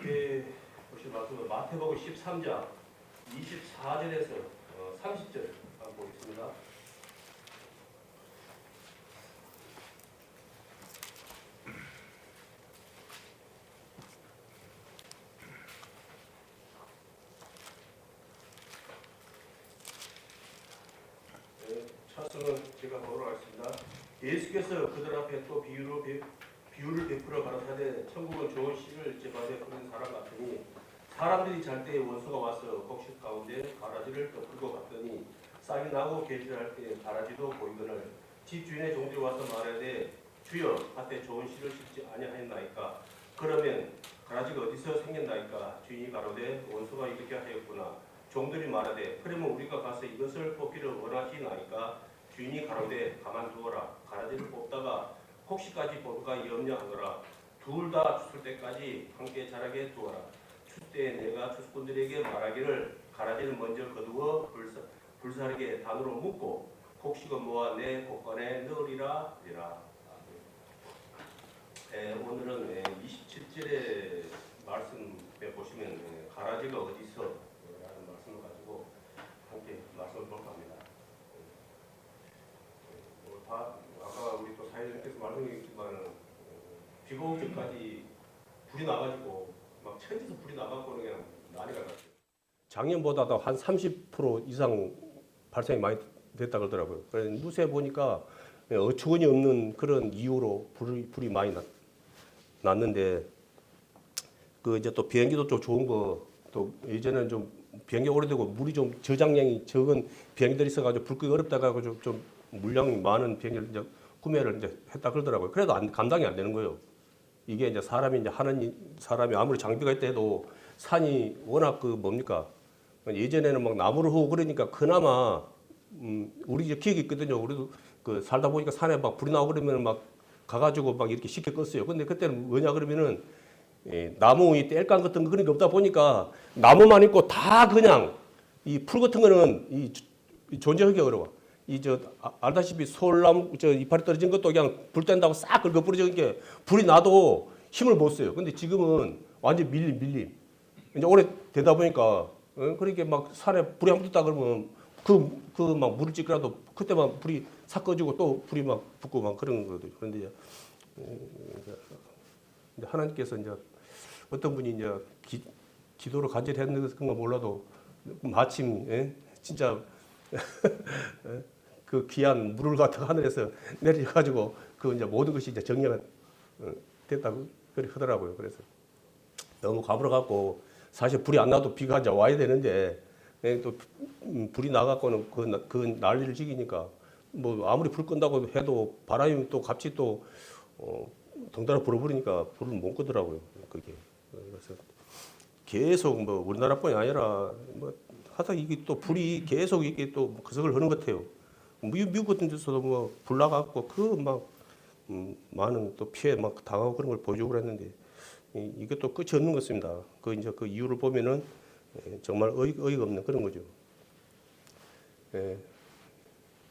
함께 보실 말씀은 마태복음 13장 24절에서 30절 한번 보겠습니다. 차승은 제가 보도록 하겠습니다. 예수께서 그들 앞에 또 비유를 베풀어 가라사대 천국은 좋은 씨를 제바위에 뿌린 사람 같으니 사람들이 잘 때에 원수가 와서 곡식 가운데 가라지를 덮고 갔더니 싹이 나고 계실할 때 가라지도 보이거늘 집 주인의 종들이 와서 말하되 주여 밭에 좋은 씨를 심지 아니하였나이까. 그러면 가라지가 어디서 생겼나이까. 주인이 가로되 원수가 이렇게 하였구나. 종들이 말하되 그러면 우리가 가서 이것을 뽑기를 원하시나이까. 주인이 가로되 가만두어라. 가라지를 뽑다가 혹시까지 뽑을까 염려하노라. 둘 다 추술 때까지 함께 자라게 두어라. 추수 때에 내가 추수꾼들에게 말하기를 가라지를 먼저 거두어 불사르게 단으로 묶고 곡식은 모아 내 곳간에 넣으리라 하리라. 오늘은 27절의 말씀에 보시면 가라지가 어디서 라는 말씀을 가지고 함께 말씀을 볼까 합니다. 아까 우리 또 사회자님께서 말씀하셨지만 비가 오기 전까지 불이 나가지고 막 천지에서 불이 나가고 그냥 난리가 났어요. 작년보다도 한 30% 이상 발생이 많이 됐다 그러더라고요. 그래서 뉴스에 보니까 어처구니 없는 그런 이유로 불이 많이 났는데 그 이제 또 비행기도 좀 좋은 거 또 예전에는 좀 비행기 오래되고 물이 좀 저장량이 적은 비행기들이 있어가지고 불 끄기 어렵다 가지고 좀 물량이 많은 비행기를 이제 구매를 이제 했다 그러더라고요. 그래도 감당이 안 되는 거예요. 이게 이제 사람이 이제 사람이 아무리 장비가 있다 해도 산이 워낙 그 뭡니까 예전에는 막 나무를 허고 그러니까 그나마 우리 이제 기억이 있거든요. 우리도 그 살다 보니까 산에 막 불이 나고 그러면 막 가가지고 막 이렇게 쉽게 껐어요. 근데 그때는 뭐냐 그러면은 나무 이 땔감 같은 거 그런 게 없다 보니까 나무만 있고 다 그냥 이 풀 같은 거는 이 존재하기 어려워. 알다시피 솔나무 이파리 떨어진 것도 그냥 불 뗀다고 싹 긁어 부러진 게 불이 나도 힘을 못 써요. 근데 지금은 완전 밀림. 이제 오래 되다 보니까 그렇게 막 산에 불이 한번 떴다 그러면 그 막 물을 찍더라도 그때만 불이 싹 꺼지고 또 불이 막 붙고 막 그런 거거든요. 그런데 이제 하나님께서 이제 어떤 분이 이제 기도를 간절히 했는 건가 몰라도 마침 진짜 그 귀한 물을 갖다가 하늘에서 내려가지고 그 이제 모든 것이 이제 정리가 됐다고 그렇게 하더라고요. 그래서 너무 가물어갖고 사실 불이 안 나도 비가 이제 와야 되는데 또 불이 나갖고는 그 난리를 지기니까 뭐 아무리 불 끈다고 해도 바람이 또 같이 또 덩달아 불어버리니까 불을 못 끄더라고요. 그게 그래서 계속 뭐 우리나라뿐이 아니라 뭐 하다 이게 또 불이 계속 이게 또 거석을 하는 것 같아요. 미국 같은 데서도 뭐 불 나갖고 그 막 많은 또 피해 막 당하고 그런 걸 보여주고 그랬는데 이게 또 끝이 없는 것 같습니다. 그 이제 그 이유를 보면은 정말 어이가 없는 그런 거죠.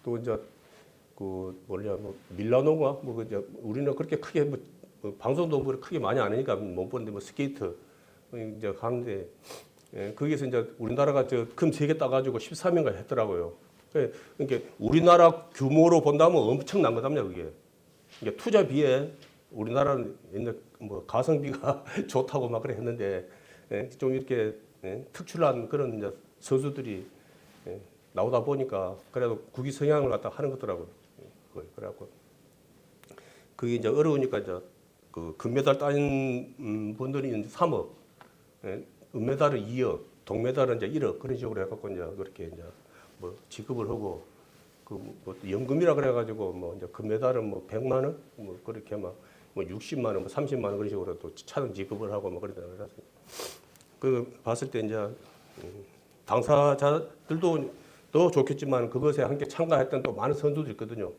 또 이제 그 뭐냐 뭐 밀라노가 뭐 이제 우리는 그렇게 크게 뭐 방송도 뭐 크게 많이 안 하니까 못 보는데 뭐 스케이트 이제 가는데 거기서 이제 우리나라가 금 3개 따가지고 13인가 했더라고요. 그러니까 우리나라 규모로 본다면 엄청난 거답니다, 그게. 그러니까 투자비에 우리나라는 옛날 뭐 가성비가 좋다고 막 그래 했는데 좀 이렇게 특출난 그런 이제 선수들이 나오다 보니까 그래도 국위 성향을 갖다 하는 거더라고요. 그래갖고 그게 이제 어려우니까 이제 그 금메달 따는 분들이 이제 3억, 은메달은 2억, 동메달은 이제 1억 그런 식으로 해갖고 이제 그렇게 이제 뭐 지급을 하고 그 뭐 연금이라 그래가지고 뭐 이제 금메달은 뭐 100만 원, 뭐 그렇게 막 뭐 60만 원, 뭐 30만 원 그런 식으로 또 차등 지급을 하고 뭐 그러더라고요. 그래서 그 봤을 때 이제 당사자들도 더 좋겠지만 그것에 함께 참가했던 또 많은 선수들이 있거든요.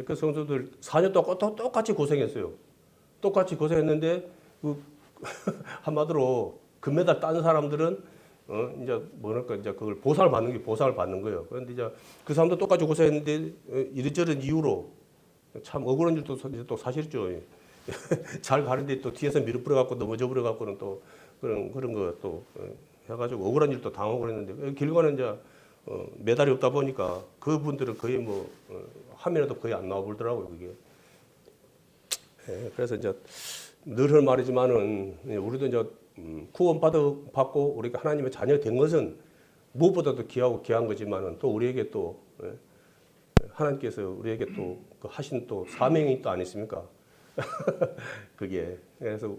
그 선수들 4년 동안 똑같이 고생했어요. 똑같이 고생했는데 그 한마디로 금메달 딴 사람들은 이제 뭐랄까 이제 그걸 보상을 받는 거예요. 그런데 이제 그 사람도 똑같이 고생했는데 이런저런 이유로 참 억울한 일도 또 사실이죠. 잘 가는데 또 뒤에서 밀어버려 갖고 넘어져 버려 갖고는 또 그런 거 또 해가지고 억울한 일도 당하고 그랬는데 결과는 이제 메달이 없다 보니까 그분들은 거의 뭐 화면에도 거의 안 나와 보더라고요 그게. 예, 그래서 이제 늘 말이지만은 우리도 이제 구원 받고 우리가 하나님의 자녀 된 것은 무엇보다도 귀하고 귀한 거지만은 또 우리에게 또 하나님께서 우리에게 또 하신 또 사명이 또 아니십니까? 그게 그래서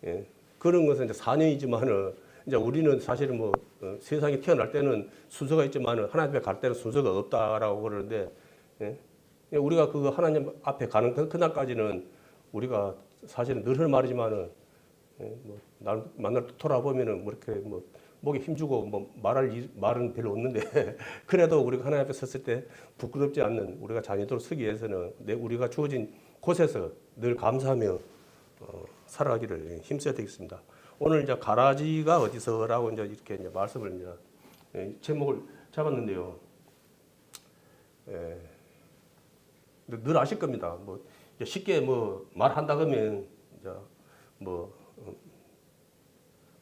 예, 그런 것은 이제 사명이지만은 이제 우리는 사실은 뭐 세상에 태어날 때는 순서가 있지만은 하나님 앞에 갈 때는 순서가 없다라고 그러는데 예, 우리가 그 하나님 앞에 가는 그날까지는 우리가 사실은 늘 말이지만은 뭐 날 만날 때 돌아보면은 뭐 이렇게 뭐 목에 힘주고 뭐 말은 별로 없는데 그래도 우리가 하나님 앞에 섰을 때 부끄럽지 않는 우리가 자녀들로 서기 위해서는 우리가 주어진 곳에서 늘 감사하며 살아가기를 힘써야 되겠습니다. 오늘 이제 가라지가 어디서라고 이제 이렇게 이제 말씀을 이제 제목을 잡았는데요. 늘 아실 겁니다. 뭐 쉽게 뭐 말한다 그러면 이제 뭐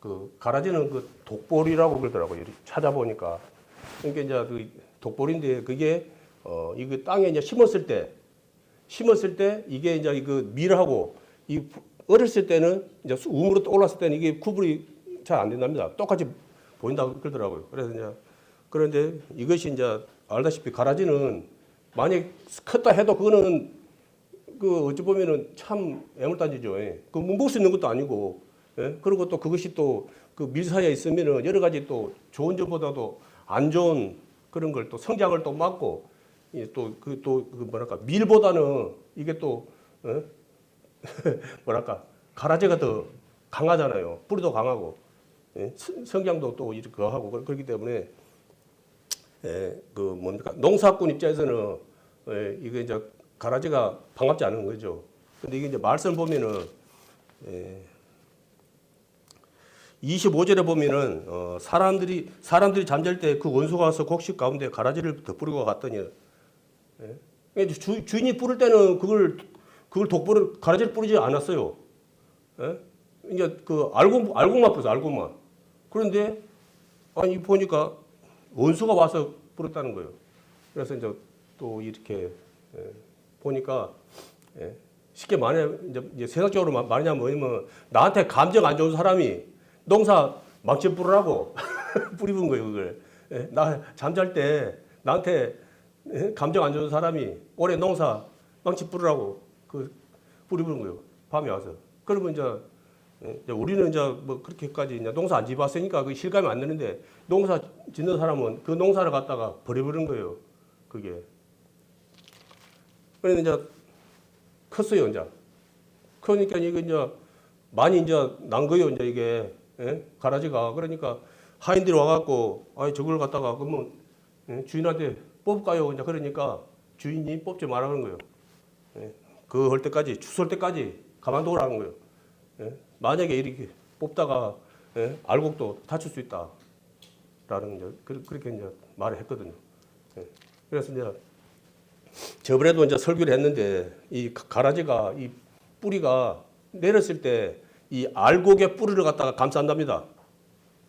그 가라지는 그 독보리라고 그러더라고요. 찾아보니까 그러니까 이제 그 독보리인데 그게 이거 땅에 이제 심었을 때 이게 이제 이거 밀하고 이 어렸을 때는 이제 우물로 올랐을 때는 이게 구분이 잘 안 된답니다. 똑같이 보인다고 그러더라고요. 그래서 이제 그런데 이것이 이제 알다시피 가라지는 만약 컸다 해도 그거는 그 어찌 보면은 참 애물단지죠. 그 먹을 수 있는 것도 아니고. 예? 그리고 또 그것이 또 그 밀 사이에 있으면은 여러 가지 또 좋은 점보다도 안 좋은 그런 걸 또 성장을 또 막고 또 뭐랄까 밀보다는 이게 또 뭐랄까 가라지가 더 강하잖아요. 뿌리도 강하고 예? 성장도 또 이렇게 하고 그렇기 때문에 그 뭡니까 농사꾼 입장에서는 이게 이제 가라지가 반갑지 않은 거죠. 근데 이게 이제 말씀 보면은 25절에 보면은 사람들이 잠잘 때 그 원수가 와서 곡식 가운데 가라지를 덧뿌리고 갔더니 주인이 뿌릴 때는 그걸 가라지를 뿌리지 않았어요. 이제 그 알곡만 뿌렸어 알곡만. 그런데 아니 보니까 원수가 와서 뿌렸다는 거예요. 그래서 이제 또 이렇게 보니까 쉽게 이제 세상적으로 말하냐면 뭐냐면 나한테 감정 안 좋은 사람이 농사 망치 뿌리라고 뿌리는 거예요, 그걸. 나 잠잘 때 나한테 감정 안 좋은 사람이 올해 농사 망치 뿌리라고 뿌리는 거예요. 밤에 와서. 그러면 이제 우리는 이제 뭐 그렇게까지 이제 농사 안 지어봤으니까 그 실감이 안 나는데 농사 짓는 사람은 그 농사를 갖다가 버려버린 거예요, 그게. 그래서 이제 컸어요, 이제. 그러니까 이게 이제 많이 이제 난 거예요, 이제 이게. 가라지가. 그러니까 하인들이 와갖고, 저걸 갖다가, 그러면, 주인한테 뽑을까요? 이제 그러니까 주인이 뽑지 말라는 거예요. 그 할 때까지, 추수할 때까지 가만두라는 거예요. 만약에 이렇게 뽑다가, 알곡도 다칠 수 있다. 라는, 이제, 그렇게 이제 말을 했거든요. 그래서 이제, 저번에도 이제 설교를 했는데, 이 가라지가, 이 뿌리가 내렸을 때, 이 알곡의 뿌리를 갖다가 감싼답니다.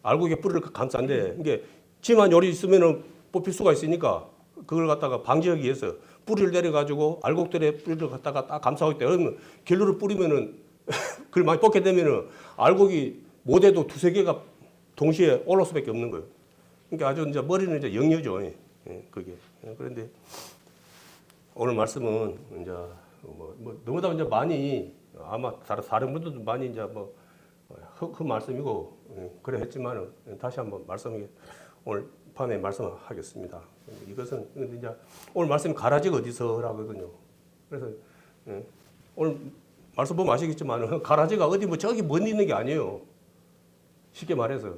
알곡의 뿌리를 감싼데 이게 집안 요리 있으면은 뽑힐 수가 있으니까 그걸 갖다가 방지하기 위해서 뿌리를 내려가지고 알곡들의 뿌리를 갖다가 딱 감싸고 있대. 그러면 결로를 뿌리면은 그걸 많이 뽑게 되면은 알곡이 못해도 두세 개가 동시에 올라올 수밖에 없는 거예요. 그러니까 아주 이제 머리는 이제 영유죠. 그게. 그런데 오늘 말씀은 이제 뭐 너무나 이제 많이 아마 다른 분들도 많이 이제 뭐 그 말씀이고 그래 했지만은 다시 한번 오늘 밤에 말씀하겠습니다. 이것은 이제 오늘 말씀 가라지가 어디서라고 하거든요. 그래서 오늘 말씀 보면 아시겠지만은 가라지가 어디 뭐 저기 멀리 있는 게 아니에요. 쉽게 말해서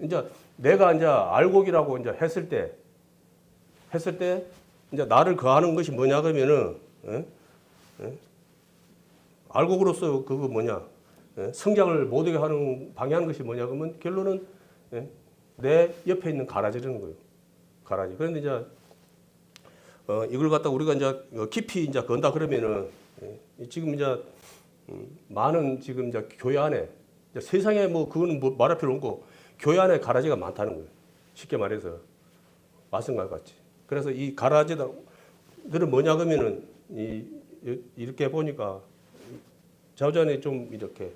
이제 내가 이제 알곡이라고 이제 했을 때 이제 나를 거하는 것이 뭐냐 그러면은 알곡으로서 그거 뭐냐 성장을 못하게 하는 방해하는 것이 뭐냐 그러면 결론은 내 옆에 있는 가라지라는 거예요. 가라지. 그런데 이제 이걸 갖다 우리가 이제 깊이 이제 건다 그러면은 지금 이제 많은 지금 이제 교회 안에 이제 세상에 뭐 그거는 뭐 말할 필요 없고 교회 안에 가라지가 많다는 거예요. 쉽게 말해서 말씀과 같이. 그래서 이 가라지들은 뭐냐 그러면은 이렇게 보니까 자우전에 좀 이렇게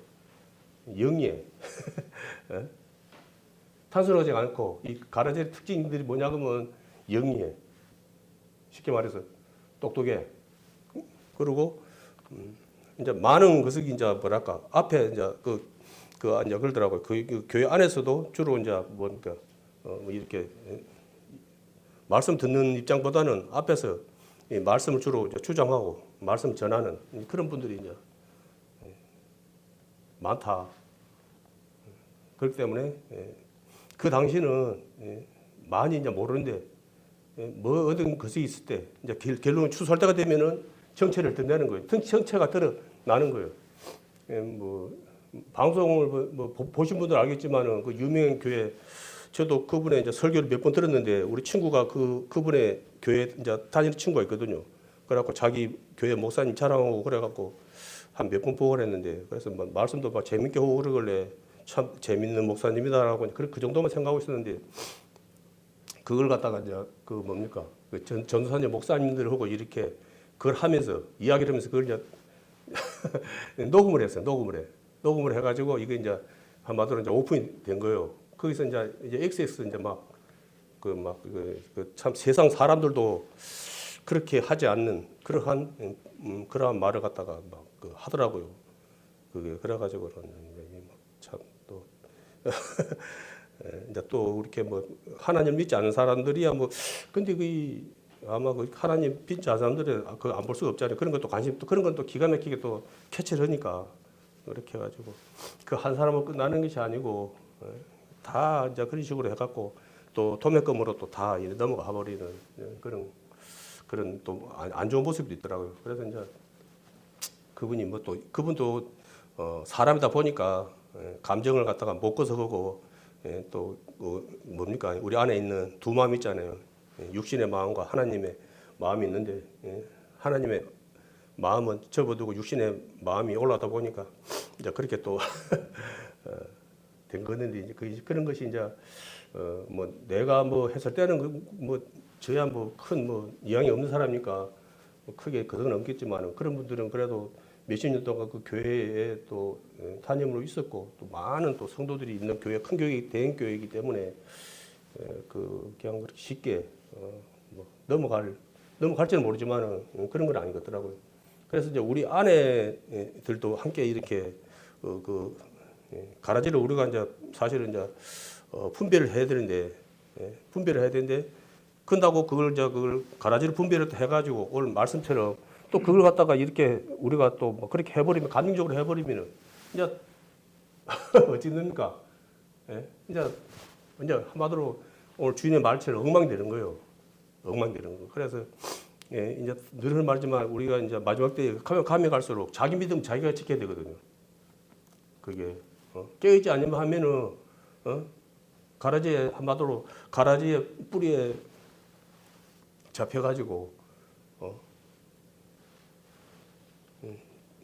영리해. 예? 탄순하지 않고 이 가라지의 특징들이 뭐냐 그러면 영리해. 쉽게 말해서 똑똑해. 그리고 이제 많은 것을 이제 뭐랄까 앞에 이제 이제 그러더라고요. 그 교회 안에서도 주로 이제 뭐니까 뭐 이렇게 말씀 듣는 입장보다는 앞에서 이 말씀을 주로 이제 주장하고 말씀 전하는 그런 분들이 이제 많다. 그렇기 때문에 그 당시는 많이 이제 모르는데 뭐 어떤 것이 있을 때 이제 결론을 추수할 때가 되면은 정체를 드러내는 거예요. 정체가 드러나는 거예요. 뭐 방송을 뭐 보신 분들 알겠지만은 그 유명한 교회 저도 그분의 이제 설교를 몇 번 들었는데 우리 친구가 그분의 교회 이제 다니는 친구가 있거든요. 그래갖고 자기 교회 목사님 자랑하고 그래갖고 한 몇 번 보고 그랬는데 그래서 뭐 말씀도 막 재밌게 하고 그러길래 참 재밌는 목사님이다라고 그 정도만 생각하고 있었는데 그걸 갖다가 이제 그 뭡니까 그 전도사님 목사님들하고 이렇게 그걸 하면서 이야기를 하면서 그걸 이제 녹음을 했어요. 녹음을 해가지고 이게 이제 한마디로 이제 오픈이 된 거예요. 거기서 이제 XX 이제 참 세상 사람들도 그렇게 하지 않는 그러한 말을 갖다가 하더라고요. 그게 그래가지고 참또 이제 또 이렇게 뭐 하나님 믿지 않는 사람들이야 뭐 근데 아마 그 하나님 믿지 않는 사람들은 그 안 볼 수가 없잖아요. 그런 것도 관심 또 그런 건 또 기가 막히게 또 캐치를 하니까 그렇게 해가지고 그 한 사람은 끝나는 것이 아니고 다 이제 그런 식으로 해갖고 또 도매금으로 또 다 넘어가 버리는 그런 또 안 좋은 모습도 있더라고요. 그래서 이제 그분도 사람이다 보니까 감정을 갖다가 못 거서하고 또 뭡니까 우리 안에 있는 두 마음 있잖아요. 육신의 마음과 하나님의 마음이 있는데 하나님의 마음은 접어두고 육신의 마음이 올라다 보니까 이제 그렇게 또 된 거는데 그런 것이 이제 뭐 내가 뭐 했을 때는 뭐 저야 뭐 큰 이양이 없는 사람이니까 크게 그건 없겠지만 그런 분들은 그래도 몇십 년 동안 그 교회에 또 담임으로 있었고 또 많은 또 성도들이 있는 교회 큰 교회 대형 교회이기 때문에 그냥 그렇게 쉽게 뭐 넘어갈지는 모르지만은 그런 건 아닌 것 같더라고요. 그래서 이제 우리 아내들도 함께 이렇게 가라지를 우리가 이제 사실은 이제 분배를 해야 되는데 그런다고 그걸 가라지를 분배를 해가지고 오늘 말씀처럼 또 그걸 갖다가 이렇게 우리가 또 뭐 그렇게 해버리면 감정적으로 해버리면은 이제 어찌 됩니까? 이제 한마디로 오늘 주인의 말처럼 엉망되는 거예요. 엉망되는 거. 그래서 이제 늘 말지만 우리가 이제 마지막 때에 가면 갈수록 자기 믿음 자기가 지켜야 되거든요. 그게 깨어있지 않으면 하면은 가라지에 한마디로 가라지의 뿌리에 잡혀가지고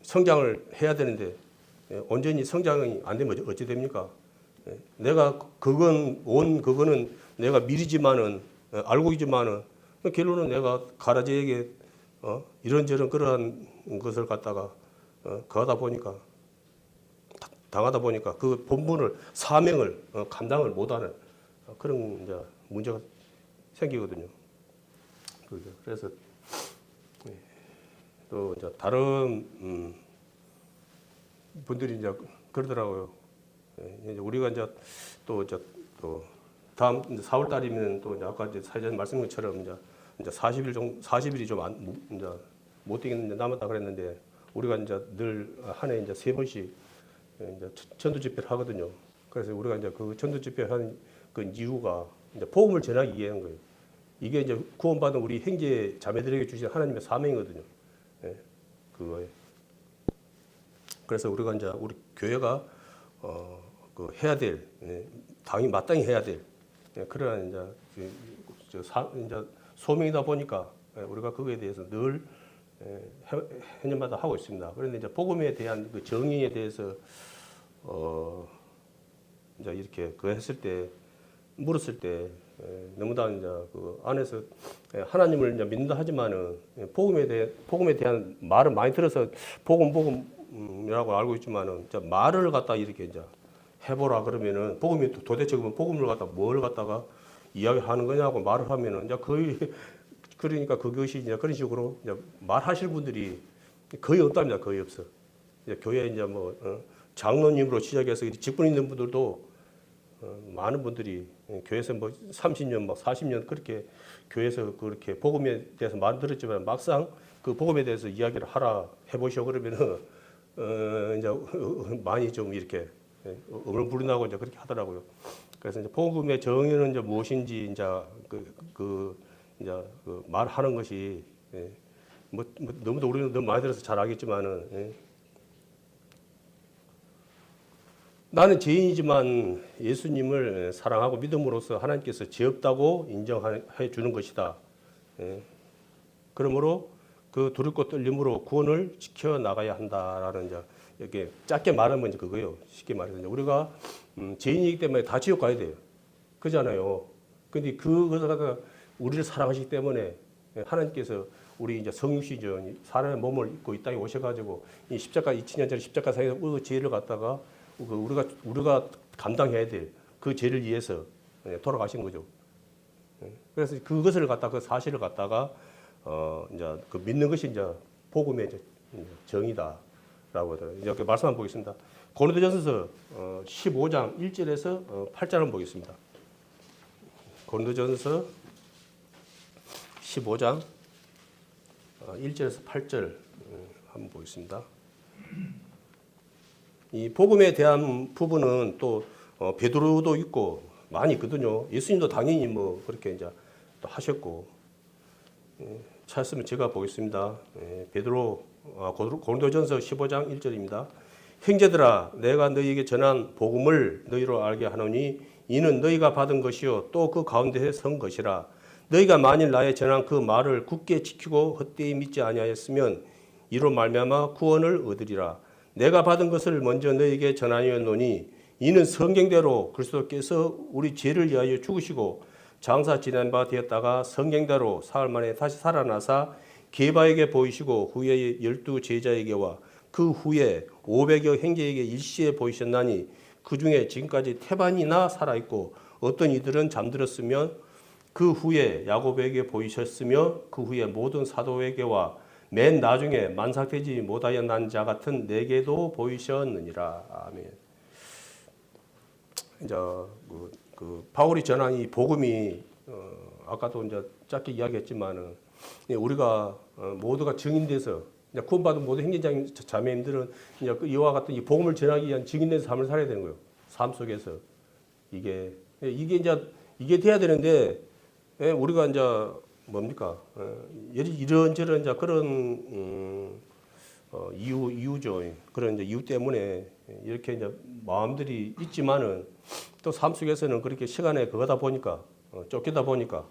성장을 해야 되는데 온전히 성장이 안 되면 어찌 됩니까? 내가 그거는 내가 미리지만은 알고 있지만은 결론은 내가 가라지에게 이런저런 그러한 것을 갖다가 당하다 보니까 그 본분을 사명을 감당을 못하는 그런 이제 문제가 생기거든요. 그래서 또 이제 다른 분들이 이제 그러더라고요. 이제 우리가 이제 또 다음 이제 4월 달이면 또 이제 아까 이제 사회자님 말씀 것처럼 이제 40일이 좀 이제 못 되겠는데 남았다 그랬는데 우리가 이제 늘 한 해 이제 3번씩 이제 전도 집회를 하거든요. 그래서 우리가 이제 그 전도 집회 하는 그 이유가 이제 복음을 전하기 위한 거예요. 이게 이제 구원받은 우리 형제 자매들에게 주신 하나님의 사명이거든요. 그거에. 그래서 우리가 이제 우리 교회가 해야 될 마땅히 해야 될 그러한 이제 소명이다 보니까 우리가 그거에 대해서 늘 해년마다 하고 있습니다. 그런데 이제 복음에 대한 그 정의에 대해서 이제 이렇게 그 했을 때 물었을 때 너무나 이제 그 안에서 하나님을 이제 믿는다 하지만은 복음에 대한 말을 많이 들어서 복음이라고 알고 있지만은 이제 말을 갖다 이렇게 이제 해보라 그러면은 복음이 도대체 복음을 갖다 뭘 갖다가 이야기하는 거냐고 말을 하면은 이제 거의 그러니까 그것이 이제 그런 식으로 이제 말하실 분들이 거의 없답니다. 거의 없어. 이제 교회 이제 뭐 장로님으로 시작해서 직분 있는 분들도 많은 분들이 교회에서 뭐 30년, 막 40년 그렇게 교회에서 그렇게 복음에 대해서 말 들었지만 막상 그 복음에 대해서 이야기를 하라 해보시오 그러면은 이제 많이 좀 이렇게 어물부른하고 이제 그렇게 하더라고요. 그래서 이제 복음의 정의는 이제 무엇인지 이제 이제 그 말하는 것이 뭐 너무도 우리는 너무 많이 들어서 잘 알겠지만은 나는 죄인이지만 예수님을 사랑하고 믿음으로써 하나님께서 죄 없다고 인정해 주는 것이다. 그러므로 그 두렵고 떨림으로 구원을 지켜 나가야 한다라는 이제 이렇게 짧게 말하면 이제 그거예요. 쉽게 말해서 이제 우리가 죄인이기 때문에 다 지옥 가야 돼요. 그잖아요. 근데 그것을 갖다가 우리를 사랑하시기 때문에 하나님께서 우리 이제 성육시죠. 사람의 몸을 입고 이 땅에 오셔가지고 이 십자가 2000년짜리 십자가 상에서 그 죄를 갖다가 우리가 감당해야 될 그 죄를 위해서 돌아가신 거죠. 그래서 그것을 갖다가 그 사실을 갖다가 이제 그 믿는 것이 이제 복음의 정의다라고 이렇게 말씀 한번 보겠습니다. 고린도전서 15장 1절에서 8절 한번 보겠습니다. 고린도전서 15장 1절에서 8절 한번 보겠습니다. 이 복음에 대한 부분은 또 베드로도 있고 많이 있거든요. 예수님도 당연히 뭐 그렇게 이제 또 하셨고 찾았으면 제가 보겠습니다. 고린도전서 15장 1절입니다. 형제들아 내가 너희에게 전한 복음을 너희로 알게 하노니 이는 너희가 받은 것이요 또 그 가운데에 선 것이라. 너희가 만일 나의 전한 그 말을 굳게 지키고 헛되이 믿지 아니하였으면 이로 말미암아 구원을 얻으리라. 내가 받은 것을 먼저 너희에게 전하였노니 이는 성경대로 그리스도께서 우리 죄를 위하여 죽으시고 장사 지낸 바 되었다가 성경대로 사흘 만에 다시 살아나사 게바에게 보이시고 후에 12 제자에게와 그 후에 500여 형제에게 일시에 보이셨나니 그 중에 지금까지 태반이나 살아있고 어떤 이들은 잠들었으며 그 후에 야곱에게 보이셨으며 그 후에 모든 사도에게와 맨 나중에 만삭되지 못하여 난 자 같은 내게도 보이셨느니라. 아멘. 이제 그 바울이 전한 이 복음이 아까도 이제 짧게 이야기했지만은 우리가 모두가 증인돼서 구원받은 모든 형제장 자매님들은 이제 이와 같은 이 복음을 전하기 위한 증인된 삶을 살아야 되는 거예요. 삶 속에서 이게 이제 돼야 되는데 우리가 이제 뭡니까? 이런저런 이제 그런 이유죠. 그런 이제 이유 때문에 이렇게 이제 마음들이 있지만은 또 삶 속에서는 그렇게 시간에 그거다 보니까 쫓기다 보니까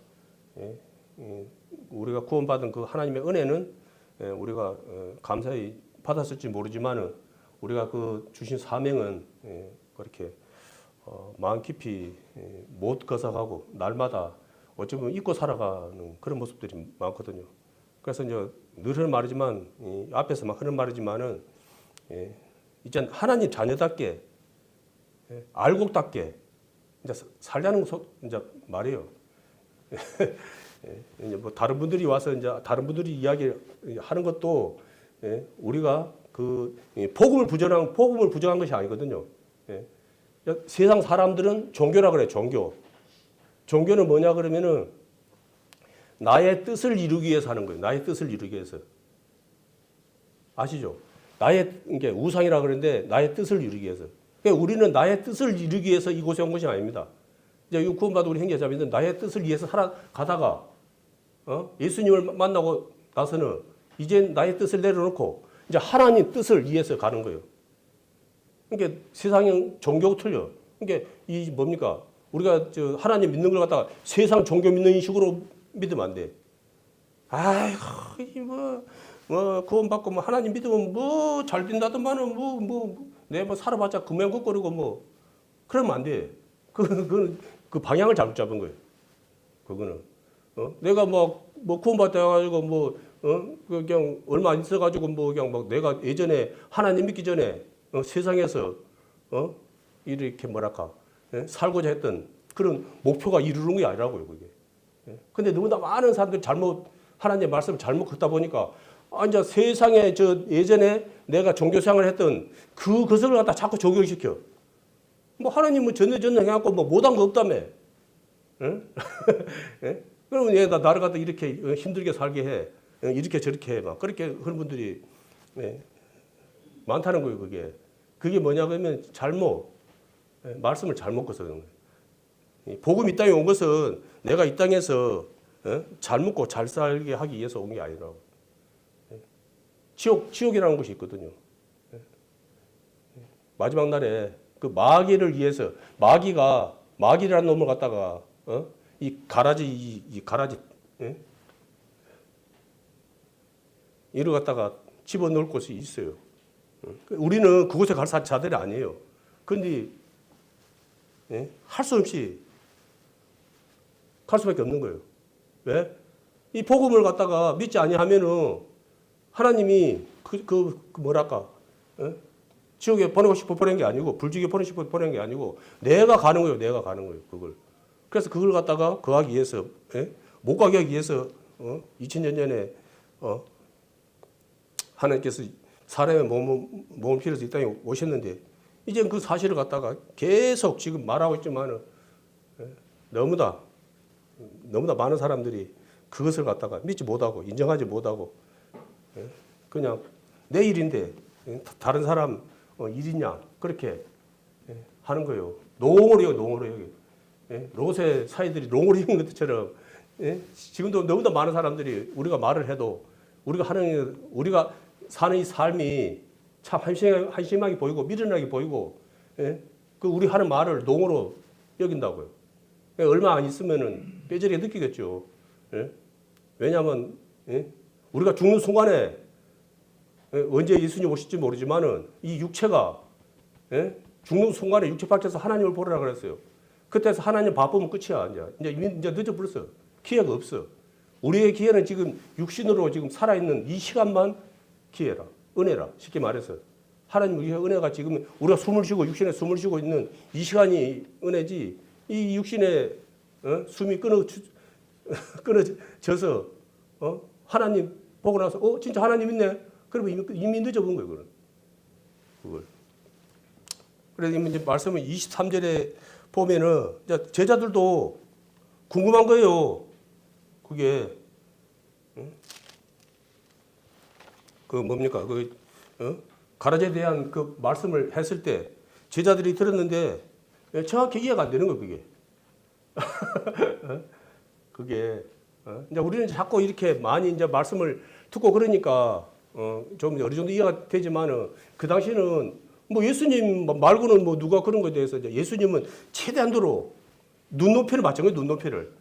우리가 구원받은 그 하나님의 은혜는 우리가 감사히 받았을지 모르지만은 우리가 그 주신 사명은 그렇게 마음 깊이 못 거서가고 날마다 어쩌면 잊고 살아가는 그런 모습들이 많거든요. 그래서 이제 늘 하는 말이지만 앞에서 막 하는 말이지만은 이제 하나님 자녀답게 알곡답게 이제 살자는 이제 말이에요. 이제 뭐 다른 분들이 와서 이제 다른 분들이 이야기하는 것도 우리가 그 복음을 부정한 것이 아니거든요. 세상 사람들은 종교라 그래. 종교는 뭐냐 그러면은 나의 뜻을 이루기 위해서 하는 거예요. 나의 뜻을 이루기 위해서. 아시죠? 이게 우상이라 그러는데 나의 뜻을 이루기 위해서. 그러니까 우리는 나의 뜻을 이루기 위해서 이곳에 온 것이 아닙니다. 이제 구원받은 우리 형제자매들은 나의 뜻을 위해서 살아가다가 예수님을 만나고 나서는 이제 나의 뜻을 내려놓고 이제 하나님 뜻을 위해서 가는 거예요. 그러니까 세상의 종교가 틀려. 그러니까 이 뭡니까? 우리가 하나님 믿는 걸 갖다가 세상 종교 믿는 식으로 믿으면 안 돼. 아이고, 구원받고 뭐 하나님 믿으면 뭐 잘 된다더만은 내가 뭐 살아봤자 금연국거리고 뭐 그러면 안 돼. 그 방향을 잘못 잡은 거예요. 그거는 내가 뭐 구원받다 해가지고 그냥 얼마 안 있어가지고 그냥 막 내가 예전에 하나님 믿기 전에 세상에서 이렇게 뭐랄까 살고자 했던 그런 목표가 이루는 게 아니라고요, 그게. 근데 너무나 많은 사람들이 하나님의 말씀을 잘못 듣다 보니까 이제 세상에 예전에 내가 종교생활을 했던 그것을 갖다 자꾸 적용시켜. 뭐 하나님은 전능해갖고 뭐 못한 거 없다며. 응? 예? 그러면 얘 나를 갖다 이렇게 힘들게 살게 해. 이렇게 저렇게 해. 막 그렇게 그런 분들이 많다는 거예요, 그게. 그게 뭐냐 그러면 말씀을 잘못 거서 그런 거예요. 복음이 이 땅에 온 것은 내가 이 땅에서 잘 먹고 잘 살게 하기 위해서 온 게 아니라고. 지옥이라는 곳이 있거든요. 마지막 날에 그 마귀를 위해서 마귀라는 놈을 갖다가 이 가라지 이를 갖다가 집어넣을 곳이 있어요. 우리는 그곳에 갈 자들이 아니에요. 그런데 할 수 없이 갈 수밖에 없는 거예요. 왜? 이 복음을 갖다가 믿지 아니하면은 하나님이 뭐랄까 지옥에 보내고 싶어 보낸 게 아니고 불지옥에 보내고 싶어 보낸 게 아니고 내가 가는 거예요. 내가 가는 거예요. 그걸. 그래서 그걸 갖다가 거하기 위해서 못 가게 하기 위해서 2000년 전에 하나님께서 사람의 몸을 필요해서 이 땅에 오셨는데 이제 그 사실을 갖다가 계속 지금 말하고 있지만은 너무나 많은 사람들이 그것을 갖다가 믿지 못하고 인정하지 못하고 그냥 내 일인데 다른 사람 일이냐 그렇게 하는 거예요. 농으로 여기. 롯의 사이들이 농으로 여긴 것처럼 지금도 너무나 많은 사람들이 우리가 말을 해도 우리가 사는 이 삶이 참 한심하게 보이고 미련하게 보이고 그 우리 하는 말을 농으로 여긴다고요. 얼마 안 있으면은 뼈저리게 느끼겠죠. 왜냐하면 우리가 죽는 순간에 언제 예수님 오실지 모르지만은 이 육체가 죽는 순간에 육체 밖에서 하나님을 보려고 그랬어요. 그때서 하나님 바쁘면 끝이야. 이제 늦어버렸어. 기회가 없어. 우리의 기회는 지금 육신으로 지금 살아있는 이 시간만 기회라. 은혜라. 쉽게 말해서. 하나님 우리의 은혜가 지금 우리가 숨을 쉬고 육신에 숨을 쉬고 있는 이 시간이 은혜지. 이 육신의 숨이 끊어져서 하나님 보고 나서 진짜 하나님 있네. 그러면 이미 늦어본 거예요. 그걸. 그래서 이제 말씀은 23절에 보면은 제자들도 궁금한 거예요. 그게 그 뭡니까? 가라지에 대한 그 말씀을 했을 때 제자들이 들었는데 정확히 이해가 안 되는 거예요. 그게. 그게 이제 우리는 자꾸 이렇게 많이 이제 말씀을 듣고 그러니까 좀 어느 정도 이해가 되지만은 그 당시는 뭐 예수님 말고는 뭐 누가 그런 거에 대해서 이제 예수님은 최대한도로 눈높이를 맞춘 거예요. 눈높이를.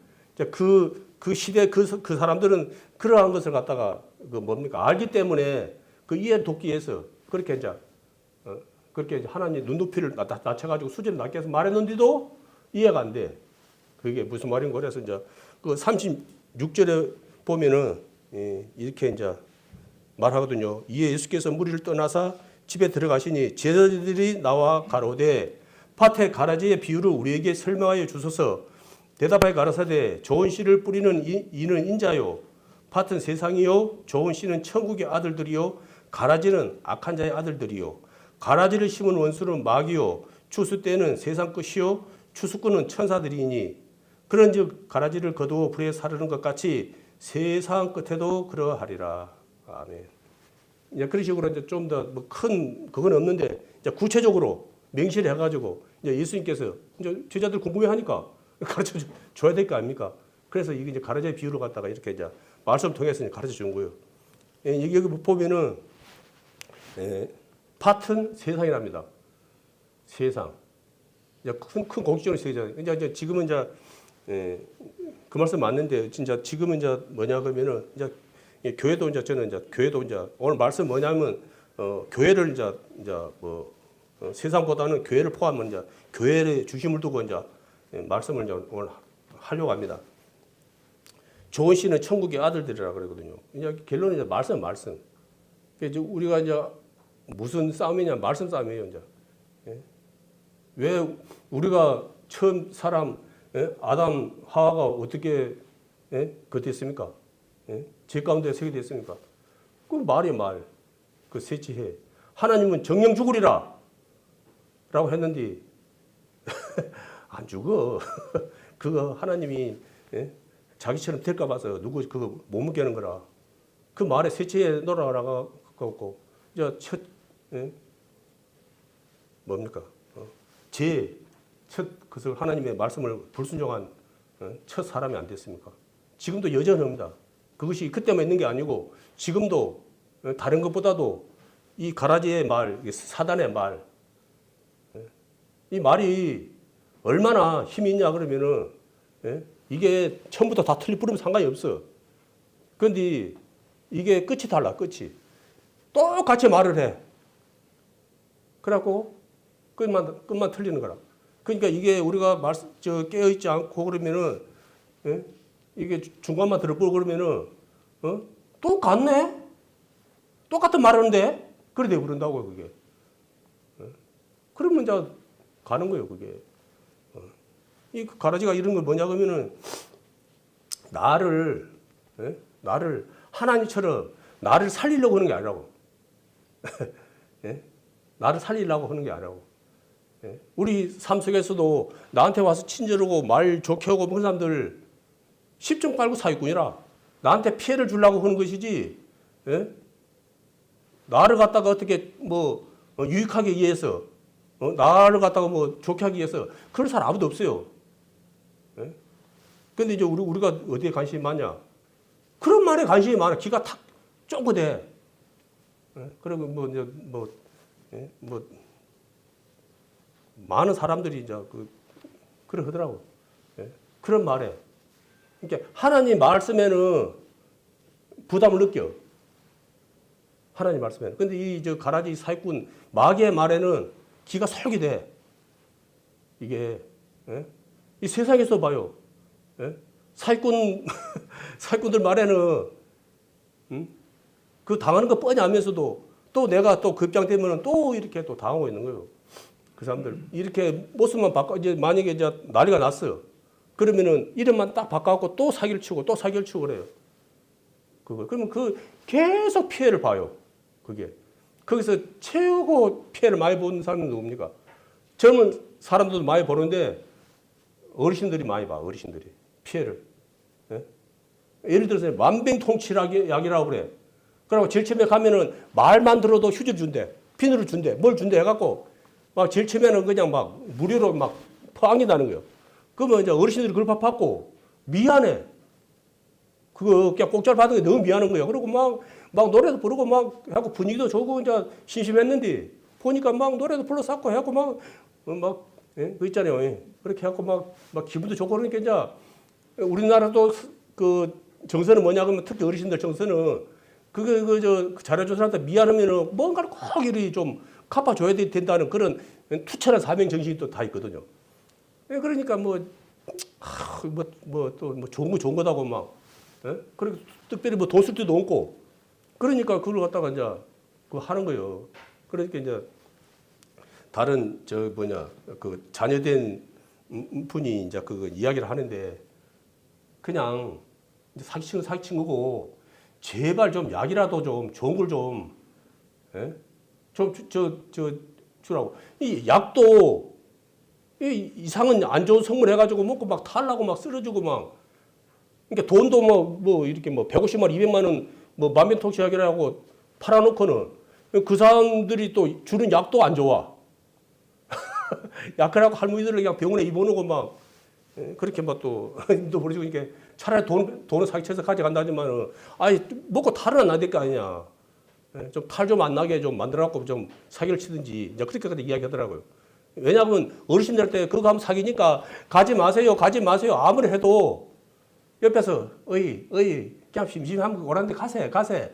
그 시대 그 사람들은 그러한 것을 갖다가 알기 때문에 그 이해를 돕기 위해서 그렇게 이제 하나님 눈높이를 낮춰가지고 수준을 낮게 해서 말했는데도 이해가 안 돼. 그게 무슨 말인가 그래서 이제 그 36절에 보면은 이렇게 이제 말하거든요. 이에 예수께서 무리를 떠나사 집에 들어가시니 제자들이 나와 가로되 밭의 가라지의 비유를 우리에게 설명하여 주소서. 대답하여 가라사대 좋은 씨를 뿌리는 이는 인자요 밭은 세상이요 좋은 씨는 천국의 아들들이요 가라지는 악한 자의 아들들이요 가라지를 심은 원수는 마귀요 추수 때는 세상 끝이요 추수꾼은 천사들이니 그런즉 가라지를 거두어 불에 사르는 것 같이 세상 끝에도 그러하리라. 아멘. 이제 그런 식으로 이제 좀 더 뭐 큰 그건 없는데 이제 구체적으로 명시를 해가지고 이제 예수님께서 이제 제자들 궁금해하니까 가르쳐 줘야 될 거 아닙니까? 그래서 이게 이제 가라지의 비유를 갖다가 이렇게 이제 말씀을 통해서 가르쳐 준 거예요. 여기 보면은 밭은 세상이랍니다. 세상. 이제 큰 공식적인 세상. 이제 지금은 이제 그 말씀 맞는데 진짜 지금은 이제 뭐냐 그러면은 이제 교회도 이제 저는 이제 교회도 이제 오늘 말씀 뭐냐면 교회를 이제 뭐 세상보다는 교회를 포함한 이제 교회의 중심을 두고 이제 말씀을 이제 오늘 하려고 합니다. 조은 씨는 천국의 아들들이라 그러거든요. 이제 결론은 이제 말씀. 이제 우리가 이제 무슨 싸움이냐 말씀 싸움이에요 이제. 왜 우리가 처음 사람 아담 하와가 어떻게 그 됐습니까? 죄 가운데 서게 됐습니까? 그 말이에요 말. 그 셋째 해. 하나님은 정령 죽으리라 라고 했는데 안 죽어. 그거 하나님이 자기처럼 될까 봐서 누구 그거 못 묻게하는 거라. 그 말에 셋째에 놀아나가고 이제 첫 뭡니까? 첫 그것을 하나님의 말씀을 불순종한 첫 사람이 안 됐습니까? 지금도 여전합니다. 그것이 그때만 있는 게 아니고 지금도 다른 것보다도 이 가라지의 말, 사단의 말, 이 말이 얼마나 힘이 있냐 그러면은 이게 처음부터 다 틀리 뿌리면 상관이 없어. 그런데 이게 끝이 달라, 끝이. 똑같이 말을 해. 그래갖고 끝만 틀리는 거라. 그러니까 이게 우리가 깨어있지 않고 그러면은 이게 중간만 들어보고 그러면은 똑같네? 똑같은 말 하는데? 그래 돼버린다고요, 그게. 그러면 이제 가는 거예요, 그게. 이 가라지가 이런 걸 뭐냐 그러면은 나를 하나님처럼 나를 살리려고 하는 게 아니라고. 나를 살리려고 하는 게 아니라고. 우리 삶 속에서도 나한테 와서 친절하고 말 좋게 하고 그런 사람들 10점 깔고 사기꾼이라. 나한테 피해를 주려고 하는 것이지. 나를 갖다가 어떻게 뭐 유익하게 위해서 나를 갖다가 뭐 좋게 하기 위해서 그런 사람 아무도 없어요. 근데 이제 우리가 어디에 관심이 많냐? 그런 말에 관심이 많아. 기가 탁 쫑긋해. 그리고 많은 사람들이 이제 그래 하더라고. 그런 말에. 그러니까 하나님 말씀에는 부담을 느껴. 하나님 말씀에는. 근데 이 가라지 사기꾼 마귀의 말에는 기가 설기돼. 이게 이 세상에서 봐요. 사기꾼들 말에는 그 당하는 거 뻔히 알면서도 또 내가 또 급장되면 또 이렇게 또 당하고 있는 거예요. 그 사람들 이렇게 모습만 바꿔 이제 만약에 이제 난리가 났어. 그러면은 이름만 딱 바꿔갖고 또 사기를 치고 또 사기를 치고 그래요. 그러면 계속 피해를 봐요. 그게 거기서 최고 피해를 많이 보는 사람은 누굽니까? 젊은 사람들도 많이 보는데 어르신들이 많이 봐. 어르신들이 피해를. 예를 들어서 만병통치약이라고 그래. 그리고 제일 처음에 가면은 말만 들어도 휴지를 준대. 비누를 준대. 뭘 준대 해갖고 막 제일 처음에는 그냥 막 무료로 막 퍼안긴다는 거예요. 그러면 이제 어르신들이 그걸 받고 미안해. 그거 그냥 공짜로 받은 게 너무 미안한 거예요. 그리고 막 노래도 부르고 막 하고 분위기도 좋고 이제 심심했는데 보니까 막 노래도 불러 쌓고 해갖고 그 있잖아요. 그렇게 해갖고 막 기분도 좋고 그러니까 이제 우리나라도 그 정서는 뭐냐 그러면 특히 어르신들 정서는 잘해준 사람한테 미안하면은 뭔가를 꼭 이리 좀 갚아줘야 된다는 그런 투철한 사명 정신이 또 다 있거든요. 그러니까 또 좋은 거 좋은 거다고 막. 그리고 특별히 뭐 돈 쓸 때도 없고. 그러니까 그걸 갖다가 이제 그거 하는 거예요. 그러니까 이제 다른 그 자녀된 분이 이제 그 이야기를 하는데 그냥 이제 사기친 거고 제발 좀 약이라도 좀 좋은 걸 주라고. 이 약도 이상은 안 좋은 성분 해가지고 먹고 막 탈나고 막 쓰러지고 막. 그러니까 돈도 이렇게 150만 원, 200만 원 만병통치약이라고 팔아놓고는 그 사람들이 또 주는 약도 안 좋아. 약하라고 할머니들을 그냥 병원에 입어놓고 막 그렇게 또 모르고 이게 차라리 돈을 사기쳐서 가져간다지만 아니 먹고 탈은 안 될 거 아니냐. 좀 탈 좀 안 나게 좀 만들어갖고 좀 사기를 치든지 이제 그렇게까지 이야기하더라고요. 왜냐하면 어르신들한테 그거 하면 사기니까 가지 마세요. 아무리 해도 옆에서 그냥 심심하면 오란데 가세.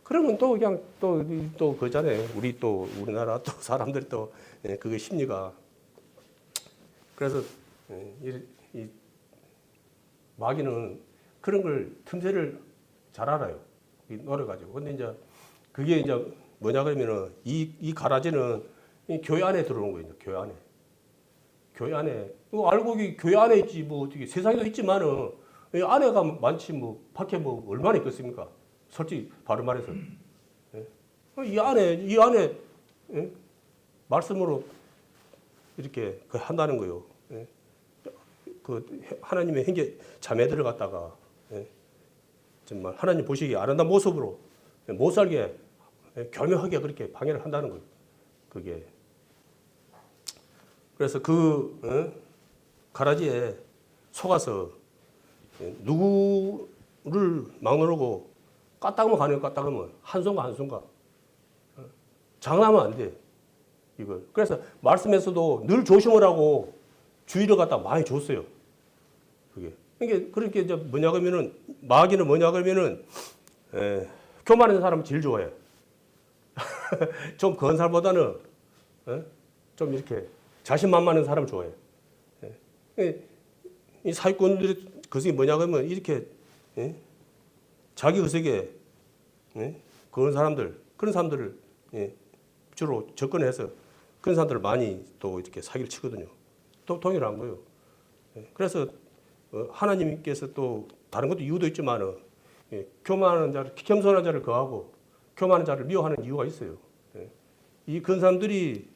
그러면 또 그냥 또 그잖아요. 우리나라 또 사람들이 또 그게 심리가. 그래서 이 마귀는 그런 걸 틈새를 잘 알아요. 노려가지고. 근데 이제 그게 이제 뭐냐 그러면은 이 가라지는 이 교회 안에 들어오는 거예요. 교회 안에. 교회 안에. 알고 교회 안에 있지 뭐 어떻게 세상에도 있지만은 이 안에가 많지 뭐 밖에 뭐 얼마나 있겠습니까? 솔직히 바로 말해서. 이 안에 말씀으로 이렇게 한다는 거예요. 그 하나님의 형제 자매들을 갖다가 정말 하나님 보시기에 아름다운 모습으로 못 살게 교묘하게 그렇게 방해를 한다는 거예요. 그게. 그래서 그 가라지에 속아서 누구를 막누르고 까딱하면 가는 까딱하면 한순간 장난하면 안 돼. 이걸. 그래서 말씀에서도 늘 조심하라고 주의를 갖다 많이 줬어요. 그게. 이게 그렇게 이제 뭐냐 그러면은 마귀는 뭐냐 그러면은 교만한 사람 제일 좋아해. 좀 그런 사람보다는 좀 이렇게 자신만만한 사람 좋아해. 이 사기꾼들이 그것이 뭐냐 그러면 이렇게 자기 의식에 그런 사람들을 주로 접근해서 그런 사람들을 많이 또 이렇게 사기를 치거든요. 또 동일한 거예요. 그래서 하나님께서 또 다른 것도 이유도 있지만 교만한 자를 겸손한 자를 거하고 교만한 자를 미워하는 이유가 있어요. 이 그런 사람들이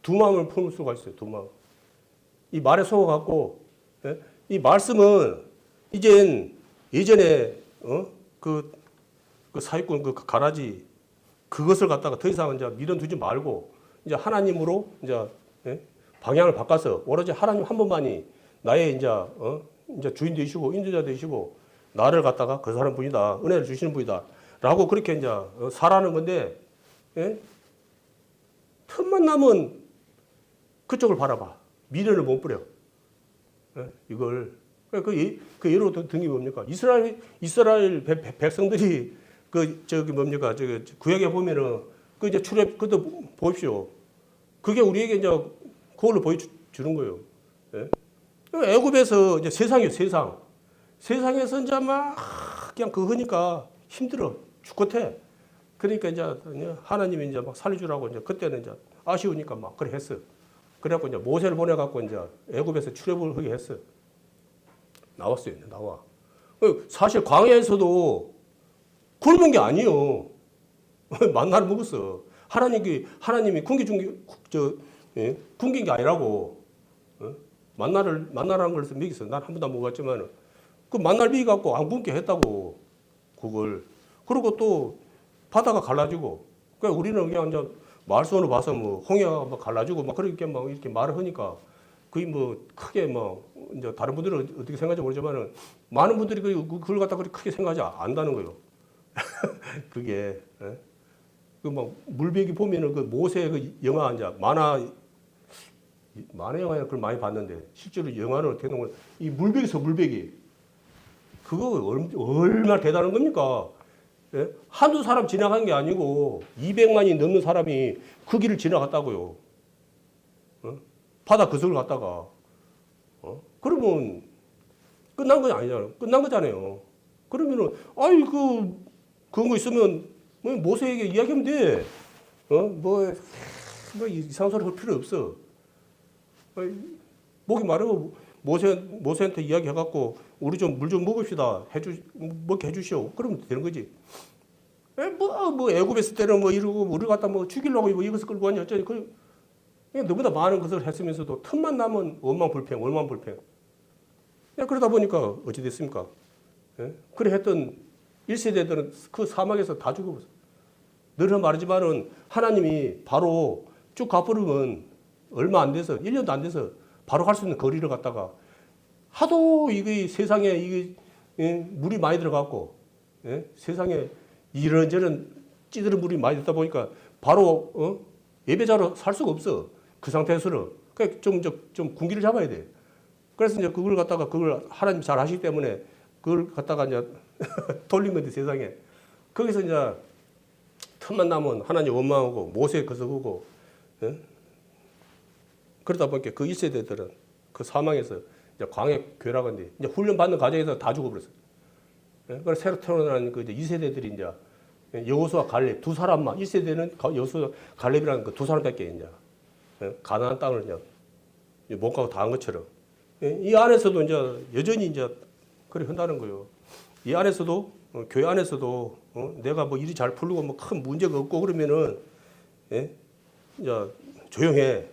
두 마음을 품을 수가 있어요. 두 마음. 이 말에 속아갖고 이 말씀은 이젠 예전에 그 사기꾼 그 가라지 그것을 갖다가 더 이상 이제 밀어두지 말고 이제 하나님으로 이제 방향을 바꿔서 오로지 하나님 한 분만이 나의 이제 주인 되시고 인도자 되시고 나를 갖다가 그 사람 분이다 은혜를 주시는 분이다라고 그렇게 이제 살아는 건데 틈만 나면 그쪽을 바라봐 미련을 못 부려 이걸 그 예로 든 게 뭡니까 이스라엘 백성들이 뭡니까 구약에 보면은 그 이제 출애굽 그것도 보십시오. 그게 우리에게 이제 그걸로 보여주는 거예요. 애굽에서 이제 세상이에요, 세상. 세상에서 이제 막 그냥 그거 하니까 힘들어, 죽겠대. 그러니까 이제 하나님이 이제 막 살려주라고 이제 그때는 이제 아쉬우니까 막 그래 했어. 그래갖고 이제 모세를 보내갖고 이제 애굽에서 출애굽을 하게 했어. 나왔어요, 나와. 사실 광야에서도 굶은 게 아니에요. 만나를 먹었어. 하나님이 굶긴 게 아니라고. 만나라는 걸 먹였어. 난 한 번도 안 먹었지만 그 만나를 먹여갖고 안 굶게 했다고. 그걸. 그리고 또 바다가 갈라지고. 그러니까 우리는 그냥 이제 말씀으로 봐서 뭐 홍해가 막 갈라지고 막 그렇게 막 이렇게 말을 하니까 그게 뭐 크게 뭐 이제 다른 분들은 어떻게 생각할지 모르지만은 많은 분들이 그걸 갖다 그렇게 크게 생각하지 않는다는 거예요. 그게. 그 막 물배기 보면은 그 모세 그 영화 이제 만화 영화에 그걸 많이 봤는데 실제로 영화는 어떻게 되는 거야? 이 물배기 그거 얼마나 대단한 겁니까? 예? 한두 사람 지나간 게 아니고 200만이 넘는 사람이 그 길을 지나갔다고요. 바다 그 속을 갔다가 그러면 끝난 거 아니잖아요. 끝난 거잖아요. 그러면은 그런 거 있으면 모세에게 이야기하면 돼. 뭐 이상한 소리 할 필요 없어. 목이 마르고 모세한테 이야기해갖고 우리 좀 물 좀 먹읍시다. 먹게 해주시오. 그러면 되는 거지. 뭐 애굽에 있을 때는 뭐 이러고 우리 갖다 뭐 죽이려고 뭐 이것을 끌고 왔냐 어쩌니. 너무나 많은 것을 했으면서도 틈만 나면 원망불평. 그러다 보니까 어찌 됐습니까? 그래 했던 1세대들은 그 사막에서 다 죽어버렸어. 늘 말하지만은 하나님이 바로 쭉 가버리면 얼마 안 돼서 1년도 안 돼서 바로 갈 수 있는 거리를 갖다가 하도 이게 세상에 이게 물이 많이 들어갔고 세상에 이런저런 찌들은 물이 많이 들다 보니까 바로 예배자로 살 수가 없어. 그 상태에서는 그러니까 좀 군기를 잡아야 돼. 그래서 이제 그걸 갖다가 그걸 하나님 잘 하시기 때문에 그걸 갖다가 이제 돌린 건데 세상에. 거기서 이제 틈만 나면 하나님 원망하고 모세 거스르고, 예? 그러다 보니까 그 1세대들은 그 사망에서 이제 광해 괴락한 뒤 이제 훈련 받는 과정에서 다 죽어버렸어요. 예? 그래서 새로 태어난 그 이제 2세대들이 이제 여호수아 갈렙 두 사람만 1세대는 여호수아 갈렙이라는 그 두 사람밖에 이제 가나안 땅을 그냥 못 가고 다 한 것처럼 이 안에서도 이제 여전히 이제 그래 한다는 거예요. 이 안에서도 교회 안에서도 내가 뭐 일이 잘 풀리고 뭐 큰 문제가 없고 그러면은 예? 이제 조용해.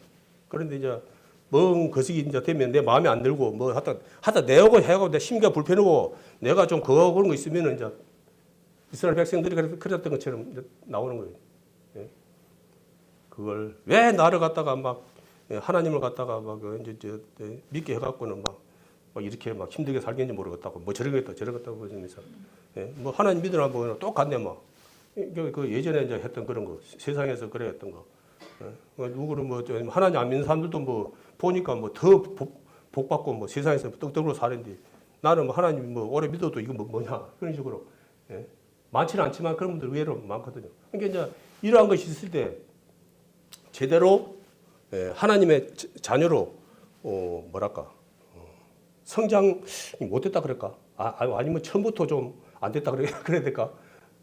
그런데 이제 멍 거시기 이제 되면 내 마음에 안 들고 뭐 하다 내하고 해가고 내 심기가 불편하고 내가 좀 그거 그런 거 있으면은 이제 이스라엘 백성들이 그랬던 것처럼 이제 나오는 거예요. 예? 그걸 왜 나를 갖다가 막 하나님을 갖다가 막 이제 믿게 해갖고는 막 이렇게 막 힘들게 살겠는지 모르겠다고 뭐 저러겠다 저러겠다고 그러면서 예? 뭐 하나님 믿으라 뭐 똑같네 막 그 예전에 이제 했던 그런 거 세상에서 그래 했던 거 예? 누구는 뭐 하나님 안 믿는 사람들도 뭐 보니까 뭐 더 복 받고 뭐 세상에서 떡떡으로 사는데 나는 뭐 하나님 뭐 오래 믿어도 이거 뭐 뭐냐 그런 식으로 예? 많지는 않지만 그런 분들 의외로 많거든요. 그러니까 이제 이러한 것이 있을 때 제대로 하나님의 자녀로 뭐랄까 성장이 못됐다 그럴까? 아니면 처음부터 좀 안 됐다 그래야 될까?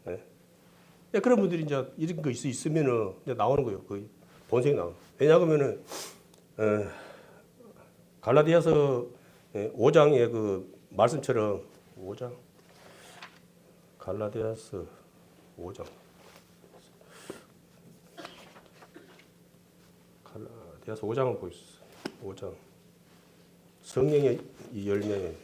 네. 그런 분들이 이제 이런 거 있으면은 이제 나오는 거예요. 거의 본성이 나오는. 왜냐하면은 갈라디아서 5장의 그 말씀처럼 5장 갈라디아서 5장 갈라디아서 5장을 보겠습니다. 5장 성령의 이 열매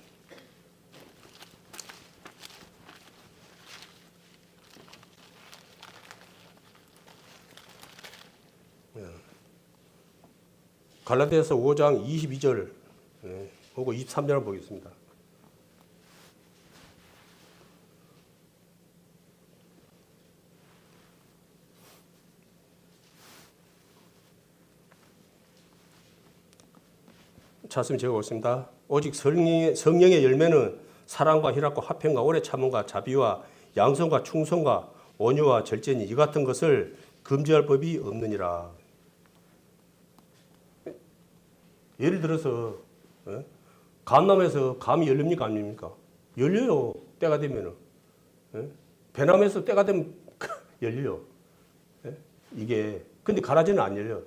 갈라디아서 5장 22절 하고 23절을 보겠습니다. 말씀 제가 옳습니다. 오직 성령의 열매는 사랑과 희락과 화평과 오래 참음과 자비와 양성과 충성과 온유와 절제니 이 같은 것을 금지할 법이 없느니라. 예를 들어서 감남에서 감이 열립니까 안 열립니까? 열려요. 때가 되면은. 배남에서 때가 되면 열려요. 이게 근데 가라지는 안 열려.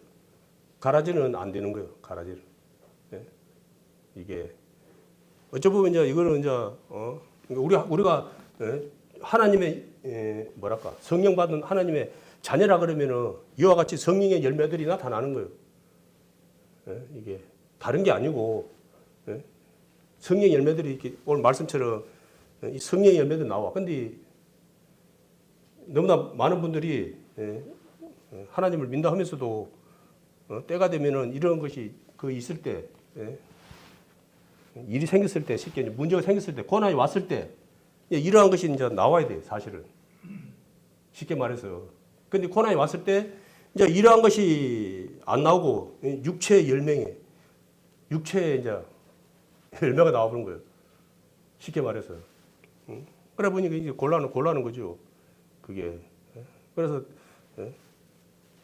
가라지는 안 되는 거예요. 가라지는. 이게 어쩌 보면 이제 이거는 이제 우리가 하나님의 뭐랄까 성령 받은 하나님의 자녀라 그러면은 이와 같이 성령의 열매들이 나타나는 거예요. 이게 다른 게 아니고 성령 열매들이 이렇게 오늘 말씀처럼 이 성령의 열매들이 나와. 근데 너무나 많은 분들이 하나님을 믿는다 하면서도 때가 되면은 이런 것이 그 있을 때 일이 생겼을 때 쉽게 문제가 생겼을 때 고난이 왔을 때 이러한 것이 이제 나와야 돼요. 사실은 쉽게 말해서. 근데 고난이 왔을 때 이제 이러한 것이 안 나오고 육체의 열매에 육체의 이제 열매가 나와버린 거예요. 쉽게 말해서. 그래 보니까 이제 곤란한 거죠. 그게. 그래서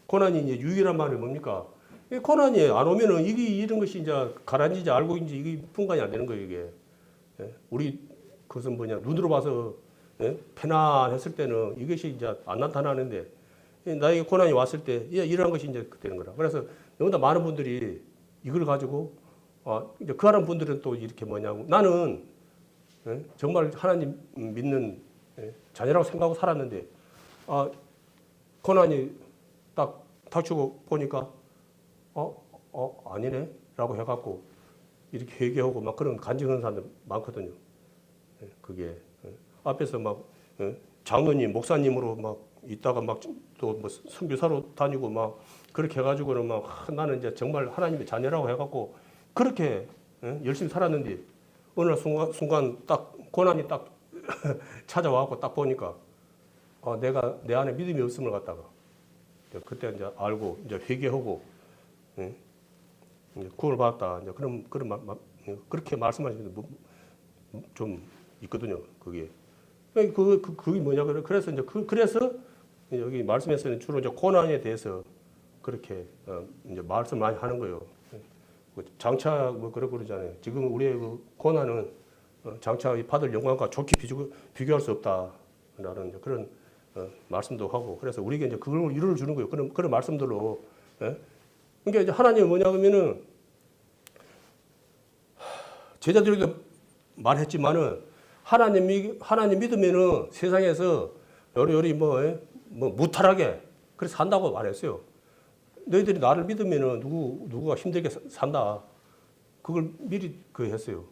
고난이 이제 유일한 말이 뭡니까? 고난이 안 오면은 이게 이런 것이 이제 가라앉는지 알고 이제 이게 분간이 안 되는 거예요, 이게. 우리 그것은 뭐냐 눈으로 봐서 편안했을 때는 이것이 이제 안 나타나는데 나에게 고난이 왔을 때 이러한 것이 이제 되는 거라. 그래서 너무나 많은 분들이 이걸 가지고 이제 그 하는 분들은 또 이렇게 뭐냐고 나는 정말 하나님 믿는 자녀라고 생각하고 살았는데 고난이 딱 닥치고 보니까 아니네 라고 해갖고 이렇게 회개하고 막 그런 간증하는 사람들 많거든요. 그게 앞에서 막 장로님 목사님으로 막 있다가 막 또 뭐 선교사로 다니고 막 그렇게 해가지고는 막 나는 이제 정말 하나님의 자녀라고 해갖고 그렇게 열심히 살았는데 어느 날 순간 딱 고난이 딱 찾아와갖고 딱 보니까 내가 내 안에 믿음이 없음을 갖다가 그때 이제 알고 이제 회개하고 구원을 받았다. 이제 그런 그렇게 말씀하시는 좀 있거든요. 그게 그게 뭐냐 그래서 이제 그래서 여기 말씀에서는 주로 이제 고난에 대해서 그렇게 이제 말씀 많이 하는 거예요. 장차 뭐 그러고 그러잖아요. 지금 우리의 그 고난은 장차 받을 영광과 좋게 비교할 수 없다라는 그런 말씀도 하고 그래서 우리에게 이제 그걸 위로를 주는 거예요. 그런 말씀들로. 예? 그러니까 이제 하나님이 뭐냐 그러면은 제자들에게 말했지만은 하나님 믿으면은 세상에서 요리 뭐 무탈하게 그래서 산다고 말했어요. 너희들이 나를 믿으면은 누구가 힘들게 산다. 그걸 미리 했어요.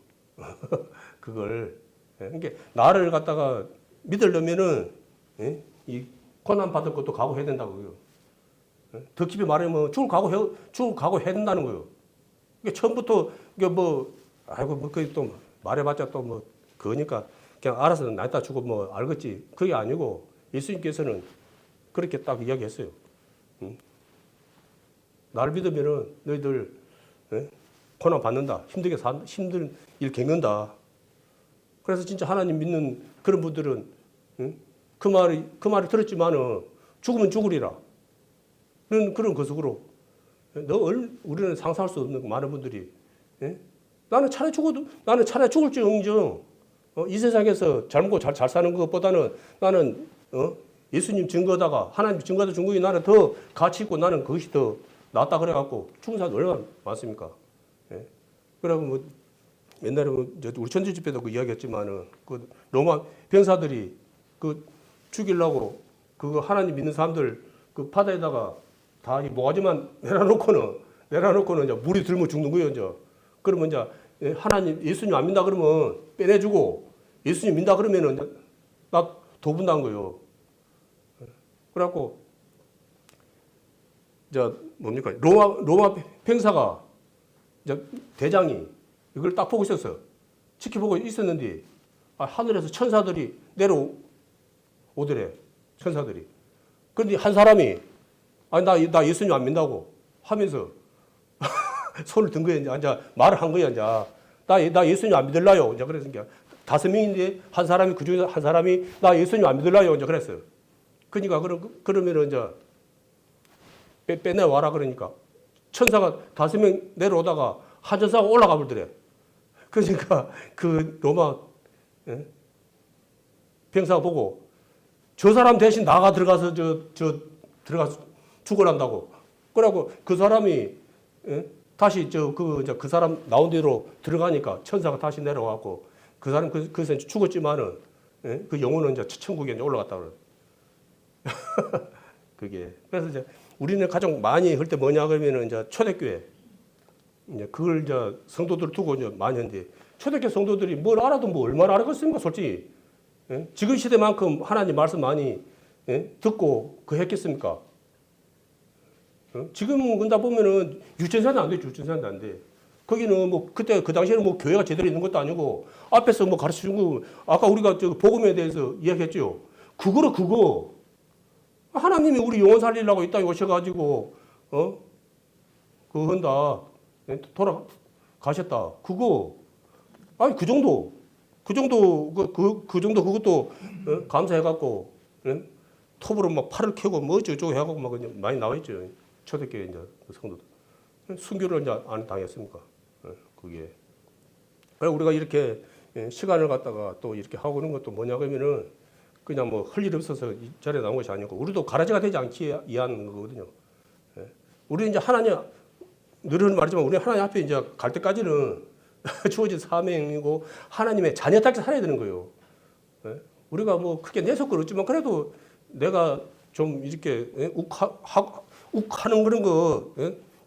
그걸. 그러니까 나를 갖다가 믿으려면은 이 고난 받을 것도 각오해야 된다고요. 더 깊이 말하면 죽을 각오해야 된다는 거예요. 그러니까 처음부터 아이고 또 말해봤자 또 뭐 그거니까 그냥 알아서 나이다 주고 뭐 알겠지. 그게 아니고 예수님께서는 그렇게 딱 이야기했어요. 나를 믿으면은 너희들 고난 받는다. 힘든 일 겪는다. 그래서 진짜 하나님 믿는 그런 분들은 그 말이 들었지만은 죽으면 죽으리라. 그런 거석으로 우리는 상상할 수 없는 많은 분들이 나는 차라리 죽을지언정 이 세상에서 잘 먹고 잘 사는 것보다는 나는 예수님 증거다가 하나님 증거다 준 거니 나는 더 가치 있고 나는 그것이 더 낫다 그래갖고 죽은 사람이 얼마나 많습니까? 그러고 뭐 옛날에 우리 천주 집회도 그 이야기했지만은 그 로마 병사들이 그 죽이려고 그거 하나님 믿는 사람들 그 바다에다가 다 이 모가지만 내려놓고는 이제 물이 들면 죽는 거예요, 이제. 그러면 이제 하나님 예수님 안 믿다 그러면 빼내주고 예수님 믿다 그러면은 이제 나 도분단 거예요. 그래갖고 이제 뭡니까 로마 병사가 이제 대장이 이걸 딱 보고 있었어요. 지켜보고 있었는데 하늘에서 천사들이 내려오더래. 천사들이. 그런데 한 사람이 나 예수님 안 믿다고 하면서 손을 든 거예요. 이제 말을 한 거예요. 이제 나 예수님 안 믿을라요. 이제 그래서 5명인데 한 사람이 그 중에서 한 사람이 나 예수님 안 믿을라요. 이제 그랬어요. 그러니까 그러면은 이제 빼내와라 그러니까 천사가 5명 내려오다가 한 천사가 올라가 버리더래. 그러니까 그 로마 병사가 보고 저 사람 대신 나가 들어가서 들어가서 죽어난다고. 그러고 그 사람이 다시 그 사람 나온 대로 들어가니까 천사가 다시 내려와갖고 그 사람 그래서 죽었지만은 그 영혼은 이제 천국에 이제 올라갔다 그래. 그게 그래서 이제 우리는 가장 많이 할 때 뭐냐 그러면은 이제 초대교회 이제 그걸 이제 성도들 두고 이제 많이 하는데 초대교회 성도들이 뭘 알아도 뭐 얼마나 알았겠습니까, 솔직히. 지금 시대만큼 하나님 말씀 많이 듣고 그 했겠습니까? 지금 근다 보면은 유치원생도 안 돼, 유치원생도 안 돼. 거기는 뭐 그때 그 당시에는 뭐 교회가 제대로 있는 것도 아니고 앞에서 뭐 가르쳐 준 거 아까 우리가 복음에 대해서 이야기했죠. 그거 하나님이 우리 영혼 살리려고 이 땅에 오셔가지고 그거 한다 돌아가셨다. 그거 아니 그 정도 그것도 감사해갖고 톱으로 막 팔을 캐고 뭐 어쩌고 해갖고 막 많이 나와 있죠. 초대교회 이제 성도들 순교를 이제 안 당했습니까? 그게 우리가 이렇게 시간을 갖다가 또 이렇게 하고 있는 것도 뭐냐 그러면은 그냥 뭐 할 일 없어서 이 자리에 나온 것이 아니고 우리도 가라지가 되지 않기 위한 거거든요. 우리 이제 하나님 늘 말하지만 우리 하나님 앞에 이제 갈 때까지는 주어진 사명이고 하나님의 자녀답게 살아야 되는 거예요. 우리가 뭐 크게 내석을 얻지만 그래도 내가 좀 이렇게 욱하는 그런 거,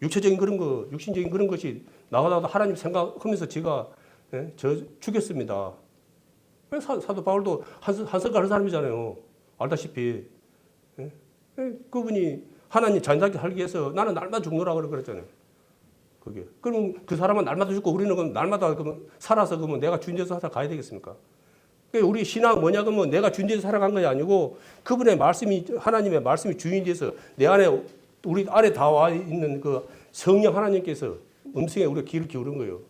육체적인 그런 거, 육신적인 그런 것이 나가다가 하나님 생각하면서 제가 저 죽였습니다. 사도 바울도 한석을 하는 사람이잖아요. 알다시피. 그분이 하나님 자녀답게 살기 위해서 나는 날마다 죽노라 그랬잖아요. 그게. 그럼 그 사람은 날마다 죽고 우리는 그럼 날마다 살아서 그러면 내가 주인 되어서 살아가야 되겠습니까? 우리 신앙 뭐냐 그러면 내가 주인 되어서 살아간 것이 아니고 그분의 말씀이 하나님의 말씀이 주인 되어서 내 안에 우리 안에 다 와 있는 그 성령 하나님께서 음성에 우리가 귀를 기울인 거예요.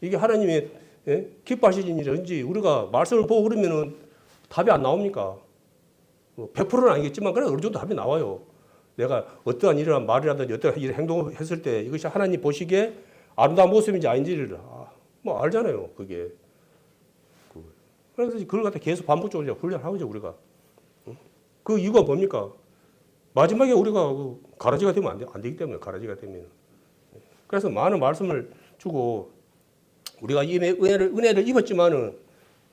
이게 하나님의 기뻐하시는 일인지 우리가 말씀을 보고 그러면은 답이 안 나옵니까? 100%는 아니겠지만 그래도 어느 정도 답이 나와요. 내가 어떠한 일이나 말이라든지 어떠한 행동을 했을 때 이것이 하나님 보시기에 아름다운 모습인지 아닌지를 뭐 알잖아요. 그게. 그래서 그걸 갖다 계속 반복적으로 훈련하고 있죠, 우리가. 그 이유가 뭡니까? 마지막에 우리가 가라지가 되면 안 되기 때문에, 가라지가 되면. 그래서 많은 말씀을 주고 우리가 이 은혜를 입었지만은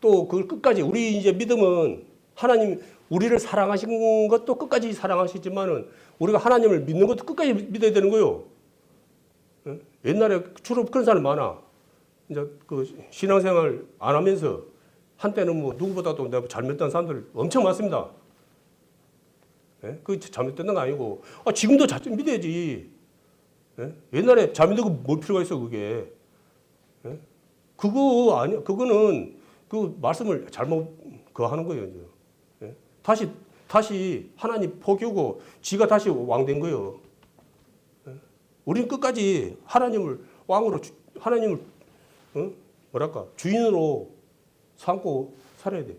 또 그걸 끝까지 우리 이제 믿음은 하나님 우리를 사랑하신 것도 끝까지 사랑하시지만은 우리가 하나님을 믿는 것도 끝까지 믿어야 되는 거요. 옛날에 주로 그런 사람 많아. 이제 그 신앙생활 안 하면서 한때는 뭐 누구보다도 내가 잘못된 사람들 엄청 많습니다. 그 잘못된 건 아니고 지금도 잘 믿어야지. 옛날에 잘 믿는 거 뭘 필요가 있어 그게. 그거 아니야. 그거는 그 말씀을 잘못 그거 하는 거예요. 이제. 다시 하나님 포기하고 지가 다시 왕된 거예요. 우리는 끝까지 하나님을 왕으로 하나님을 뭐랄까 주인으로 삼고 살아야 돼.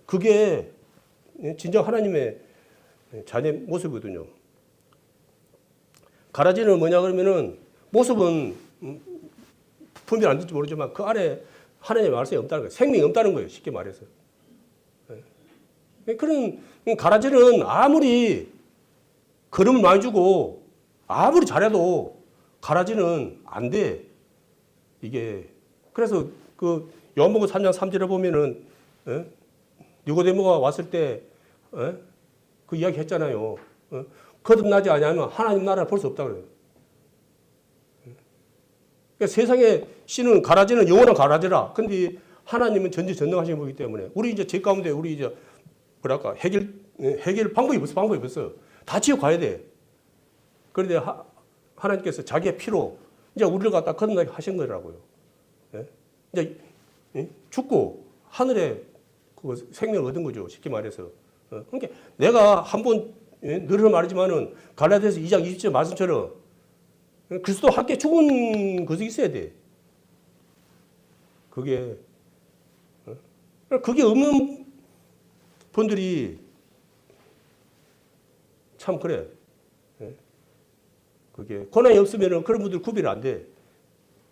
그게 진정 하나님의 자녀의 모습이거든요. 가라지는 뭐냐 그러면은 모습은 분별 안 될지 모르지만 그 안에 하나님의 말씀이 없다는 거예요. 생명이 없다는 거예요. 쉽게 말해서. 그런 가라지는 아무리 걸음을 많이 주고 아무리 잘해도 가라지는 안 돼. 이게 그래서 그 요한복음 3장 3절에 보면은 니고데모가 왔을 때 그 이야기 했잖아요. 거듭나지 않으면 하나님 나라를 볼 수 없다 그래요. 그러니까 세상의 씨는 가라지는 영원한 가라지라. 근데 하나님은 전지전능하신 분이기 때문에 우리 이제 제 가운데 우리 이제 뭐랄까 해결 방법이 없어. 다 지어 가야 돼. 그런데 하나님께서 자기의 피로 이제 우리를 갖다 거듭나게 하신 거라고요. 이제 죽고 하늘에 그 생명을 얻은 거죠. 쉽게 말해서. 그러니까 내가 한번 늘 말하지만은 갈라디아서 2장 20절 말씀처럼 그리스도 함께 죽은 것이 있어야 돼. 그게 없는 분들이 참 그래. 그게 고난이 없으면은 그런 분들 구별 안 돼.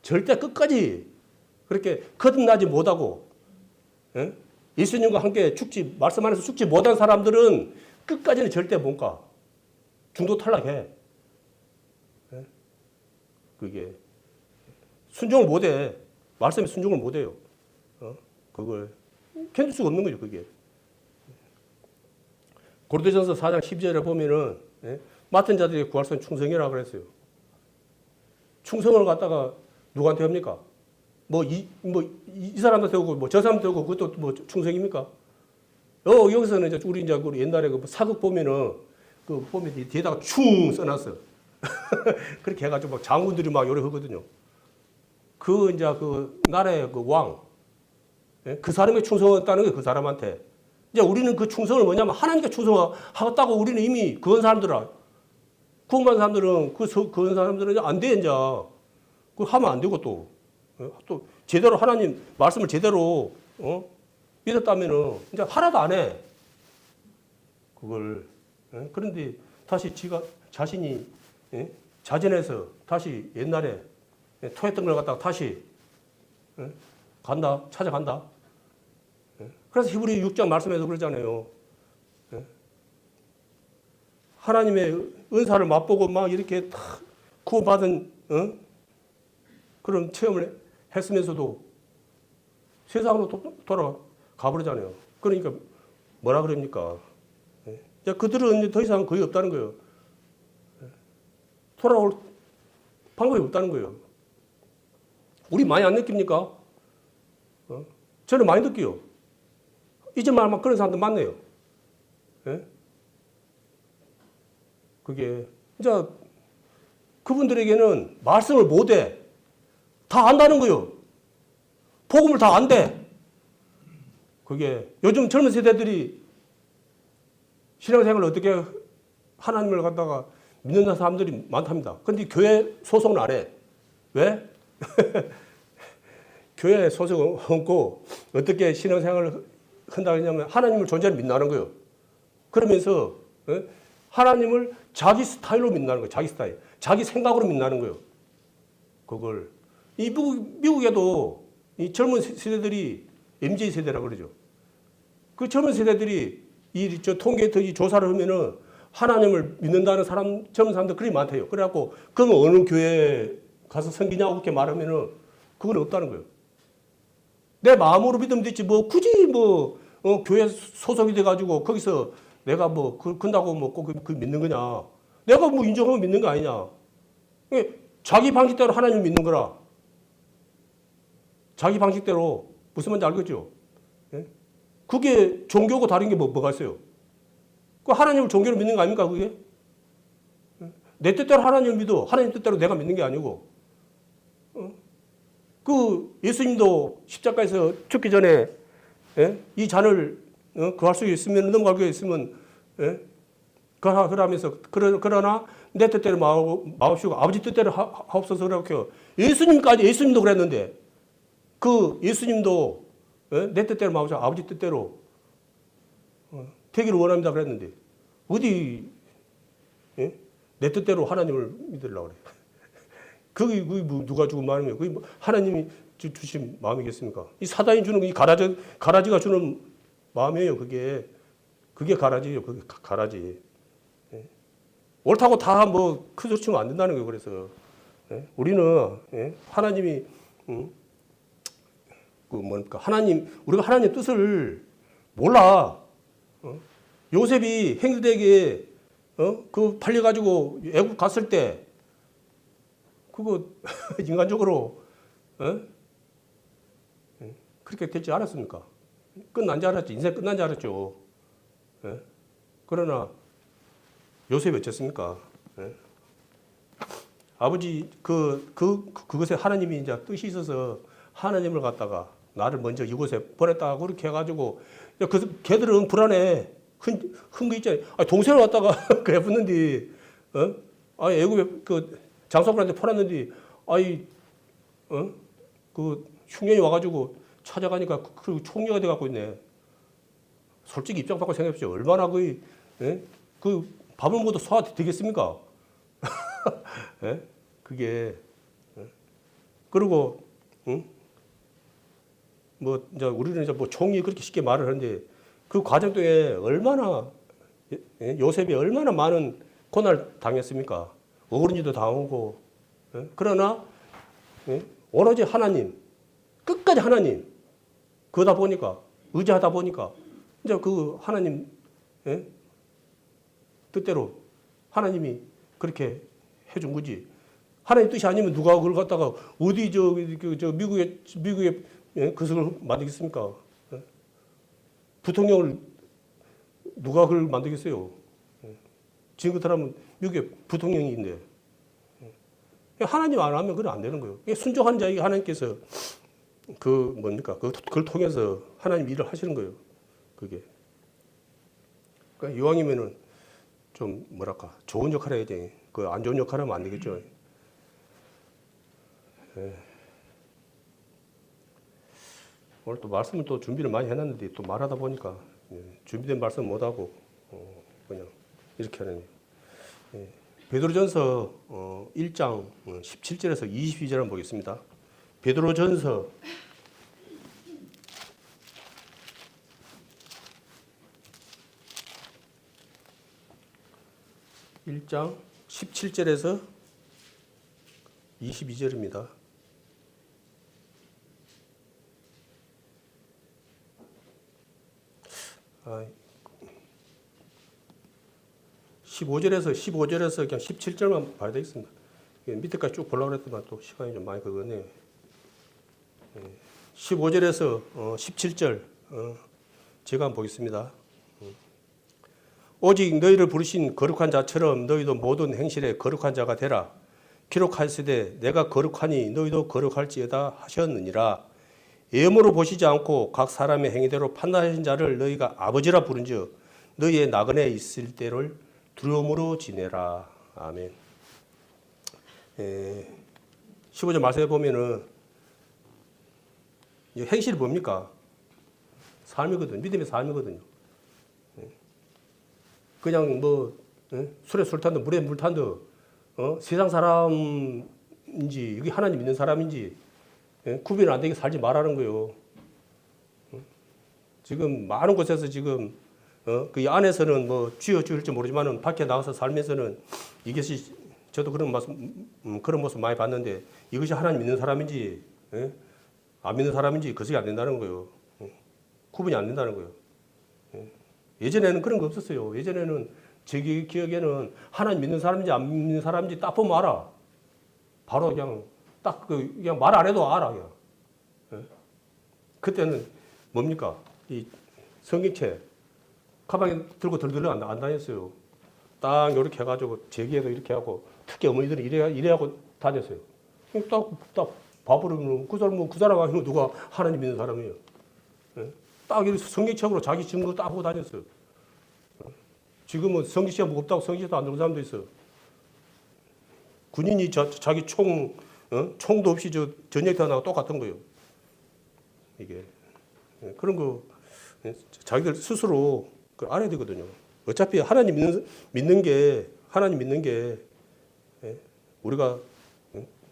절대 끝까지 그렇게 거듭나지 못하고 예수님과 함께 말씀 안에서 죽지 못한 사람들은 끝까지는 절대 못 가. 중도 탈락해. 그게 순종을 못 해. 말씀에 순종을 못 해요. 그걸 견딜 수가 없는 거죠, 그게. 고린도전서 4장 12절에 보면은 맡은 자들에게 구할 수 있는 충성이라고 그랬어요. 충성을 갖다가 누구한테 합니까? 이 사람한테 오고, 저 사람한테 오고, 그것도 뭐 충성입니까? 여기서는 이제 우리 옛날에 그 사극 보면은, 보면 뒤에다가 충 써놨어. 그렇게 해가지고 막 장군들이 막 요래 하거든요. 이제 그 나라의 그 왕, 그 사람의 충성했다는 거예요, 그 사람한테. 이제 우리는 그 충성을 뭐냐면 하나님께 충성하겠다고 우리는 이미 구원 사람들아. 구원받은 사람들은 구원 사람들은 안 돼, 이제. 그거 하면 안 되고 또 제대로 하나님 말씀을 제대로 믿었다면은 이제 하나도 안 해. 그걸. 그런데 다시 자신이 자진해서 다시 옛날에 토했던 걸 갖다가 다시 찾아간다. 그래서 히브리 6장 말씀에서 그러잖아요. 하나님의 은사를 맛보고 막 이렇게 다 구원받은 그런 체험을 했으면서도 세상으로 돌아가 버리잖아요. 그러니까 뭐라 그럽니까? 그들은 이제 더 이상 거의 없다는 거예요. 돌아올 방법이 없다는 거예요. 우리 많이 안 느낍니까? 저는 많이 느껴요. 이제 말만 그런 사람들 많네요. 그게 이제 그분들에게는 말씀을 못해. 다 안다는 거예요. 복음을 다 안 돼. 그게 요즘 젊은 세대들이 신앙생활을 어떻게 하나님을 갖다가 믿는 사람들이 많답니다. 근데 교회 소속은 안 해. 왜? 교회에 소속 얹고 어떻게 신앙생활을 한다고 하냐면 하나님을 존재를 믿는다는 거예요. 그러면서 하나님을 자기 스타일로 믿는다는 거예요. 자기 스타일. 자기 생각으로 믿는다는 거예요. 그걸. 이 미국에도 이 젊은 세대들이 MZ 세대라고 그러죠. 그 젊은 세대들이 저 통계 조사를 하면은 하나님을 믿는다는 젊은 사람들 그리 많대요. 그래갖고 그러면 어느 교회에 가서 섬기냐고 그렇게 말하면은 그건 없다는 거예요. 내 마음으로 믿으면 되지 뭐 굳이 교회 소속이 돼가지고 거기서 내가 근다고 꼭 믿는 거냐. 내가 인정하면 믿는 거 아니냐. 자기 방식대로 하나님을 믿는 거라. 자기 방식대로 무슨 말인지 알겠죠? 그게 종교고 다른 게 뭐가 있어요? 그 하나님을 종교로 믿는 거 아닙니까, 그게? 내 뜻대로 하나님을 믿어. 하나님 뜻대로 내가 믿는 게 아니고. 그 예수님도 십자가에서 죽기 전에 이 잔을 구할 수 있으면 넘어갈 수 있으면 그러면서 그러나 내 뜻대로 마옵시고 아버지 뜻대로 하옵소서 그렇게 예수님도 그랬는데 그 예수님도 내 뜻대로 마옵시고 아버지 뜻대로 되기를 원합니다 그랬는데 어디 내 뜻대로 하나님을 믿으려고 그래. 그게 누가 주고 마음이에요. 그게 하나님이 주신 마음이겠습니까? 이 사단이 주는 이 가라지가 주는 마음이에요. 그게 가라지예요. 그게 가라지. 옳다고 다 크게 치면 안 된다는 거예요. 그래서 우리는 하나님이 우리가 하나님 뜻을 몰라. 요셉이 형들에게 팔려가지고 애국 갔을 때 그거 인간적으로 그렇게 될지 알았습니까? 끝난 줄 알았죠. 인생 끝난 줄 알았죠. 그러나 요셉이 어쨌습니까? 아버지 그것에 하나님이 이제 뜻이 있어서 하나님을 갖다가 나를 먼저 이곳에 보냈다고 그렇게 해가지고 걔들은 불안해. 흔 거 있잖아요. 동생을 갖다가 그래 붙는데 애굽에 장사꾼한테 팔았는데 그 흉년이 와가지고 찾아가니까 그 총리가 돼갖고 있네. 솔직히 입장 바꿔 생각해보세요. 얼마나 그 밥을 먹어도 소화 되겠습니까? 그게 그리고 이제 우리는 이제 총리 그렇게 쉽게 말을 하는데 그 과정 동에 얼마나 요셉이 얼마나 많은 고난을 당했습니까? 어른이도 당하고 그러나 오로지 하나님 끝까지 하나님 그러다 보니까 의지하다 보니까 이제 그 하나님 뜻대로 하나님이 그렇게 해준 거지. 하나님 뜻이 아니면 누가 그걸 갖다가 어디 미국에 그것을 만들겠습니까? 부통령을 누가 그걸 만들겠어요? 지금 그렇다면 미국에 부통령인데 하나님 안 하면 그건 안 되는 거예요. 순종한 자에게 하나님께서 그걸 통해서 하나님 일을 하시는 거예요. 그게. 그러니까 이왕이면은 좀 좋은 역할을 해야 돼. 안 좋은 역할을 하면 안 되겠죠. 오늘 또 말씀을 또 준비를 많이 해놨는데 또 말하다 보니까 준비된 말씀 못하고 그냥 이렇게 하네요. 베드로전서 1장 17절에서 22절 한번 보겠습니다. 베드로전서 1장 17절에서 22절입니다. 15절에서 그냥 17절만 봐야 되겠습니다. 밑에까지 쭉 보려고 했더만 또 시간이 좀 많이 걸렸네요. 15절에서 17절 제가 한번 보겠습니다. 오직 너희를 부르신 거룩한 자처럼 너희도 모든 행실에 거룩한 자가 되라. 기록하시되 내가 거룩하니 너희도 거룩할지어다 하셨느니라. 예물로 보시지 않고 각 사람의 행위대로 판단하신 자를 너희가 아버지라 부른즉 너희의 나그네에 있을 때를 두려움으로 지내라. 아멘. 15절 말씀해 보면은 이제 행실이 뭡니까? 삶이거든. 믿음의 삶이거든요. 그냥 뭐 술에 술 탄다, 물에 물 탄다, 세상 사람인지 여기 하나님 믿는 사람인지 구별 안 되게 살지 말라는 거예요. 지금 많은 곳에서 지금 그 안에서는 뭐 쥐어줄지 모르지만은 밖에 나가서 살면서는 이것이 저도 그런 모습 많이 봤는데 이것이 하나님 믿는 사람인지 안 믿는 사람인지 그것이 안 된다는 거예요. 구분이 안 된다는 거예요. 예전에는 그런 거 없었어요. 예전에는 제 기억에는 하나님 믿는 사람인지 안 믿는 사람인지 딱 보면 알아. 바로 그냥 딱 그냥 말 안 해도 알아. 그냥. 그때는 뭡니까? 이 성경책 가방에 들고 들들러 안 다녔어요. 딱 이렇게 해가지고 제기에도 이렇게 하고 특히 어머니들이 이래 하고 다녔어요. 딱 봐버리면 그 사람이 누가 하나님 믿는 사람이에요. 딱 이렇게 성경책으로 자기 증거 딱 하고 다녔어요. 지금은 성경책 무겁다고 성경책도 안 들고 사람도 있어. 군인이 자기 총도 없이 전쟁터 나고 똑같은 거예요. 이게 그런 거 자기들 스스로 알아야 되거든요. 어차피 하나님 믿는 게 우리가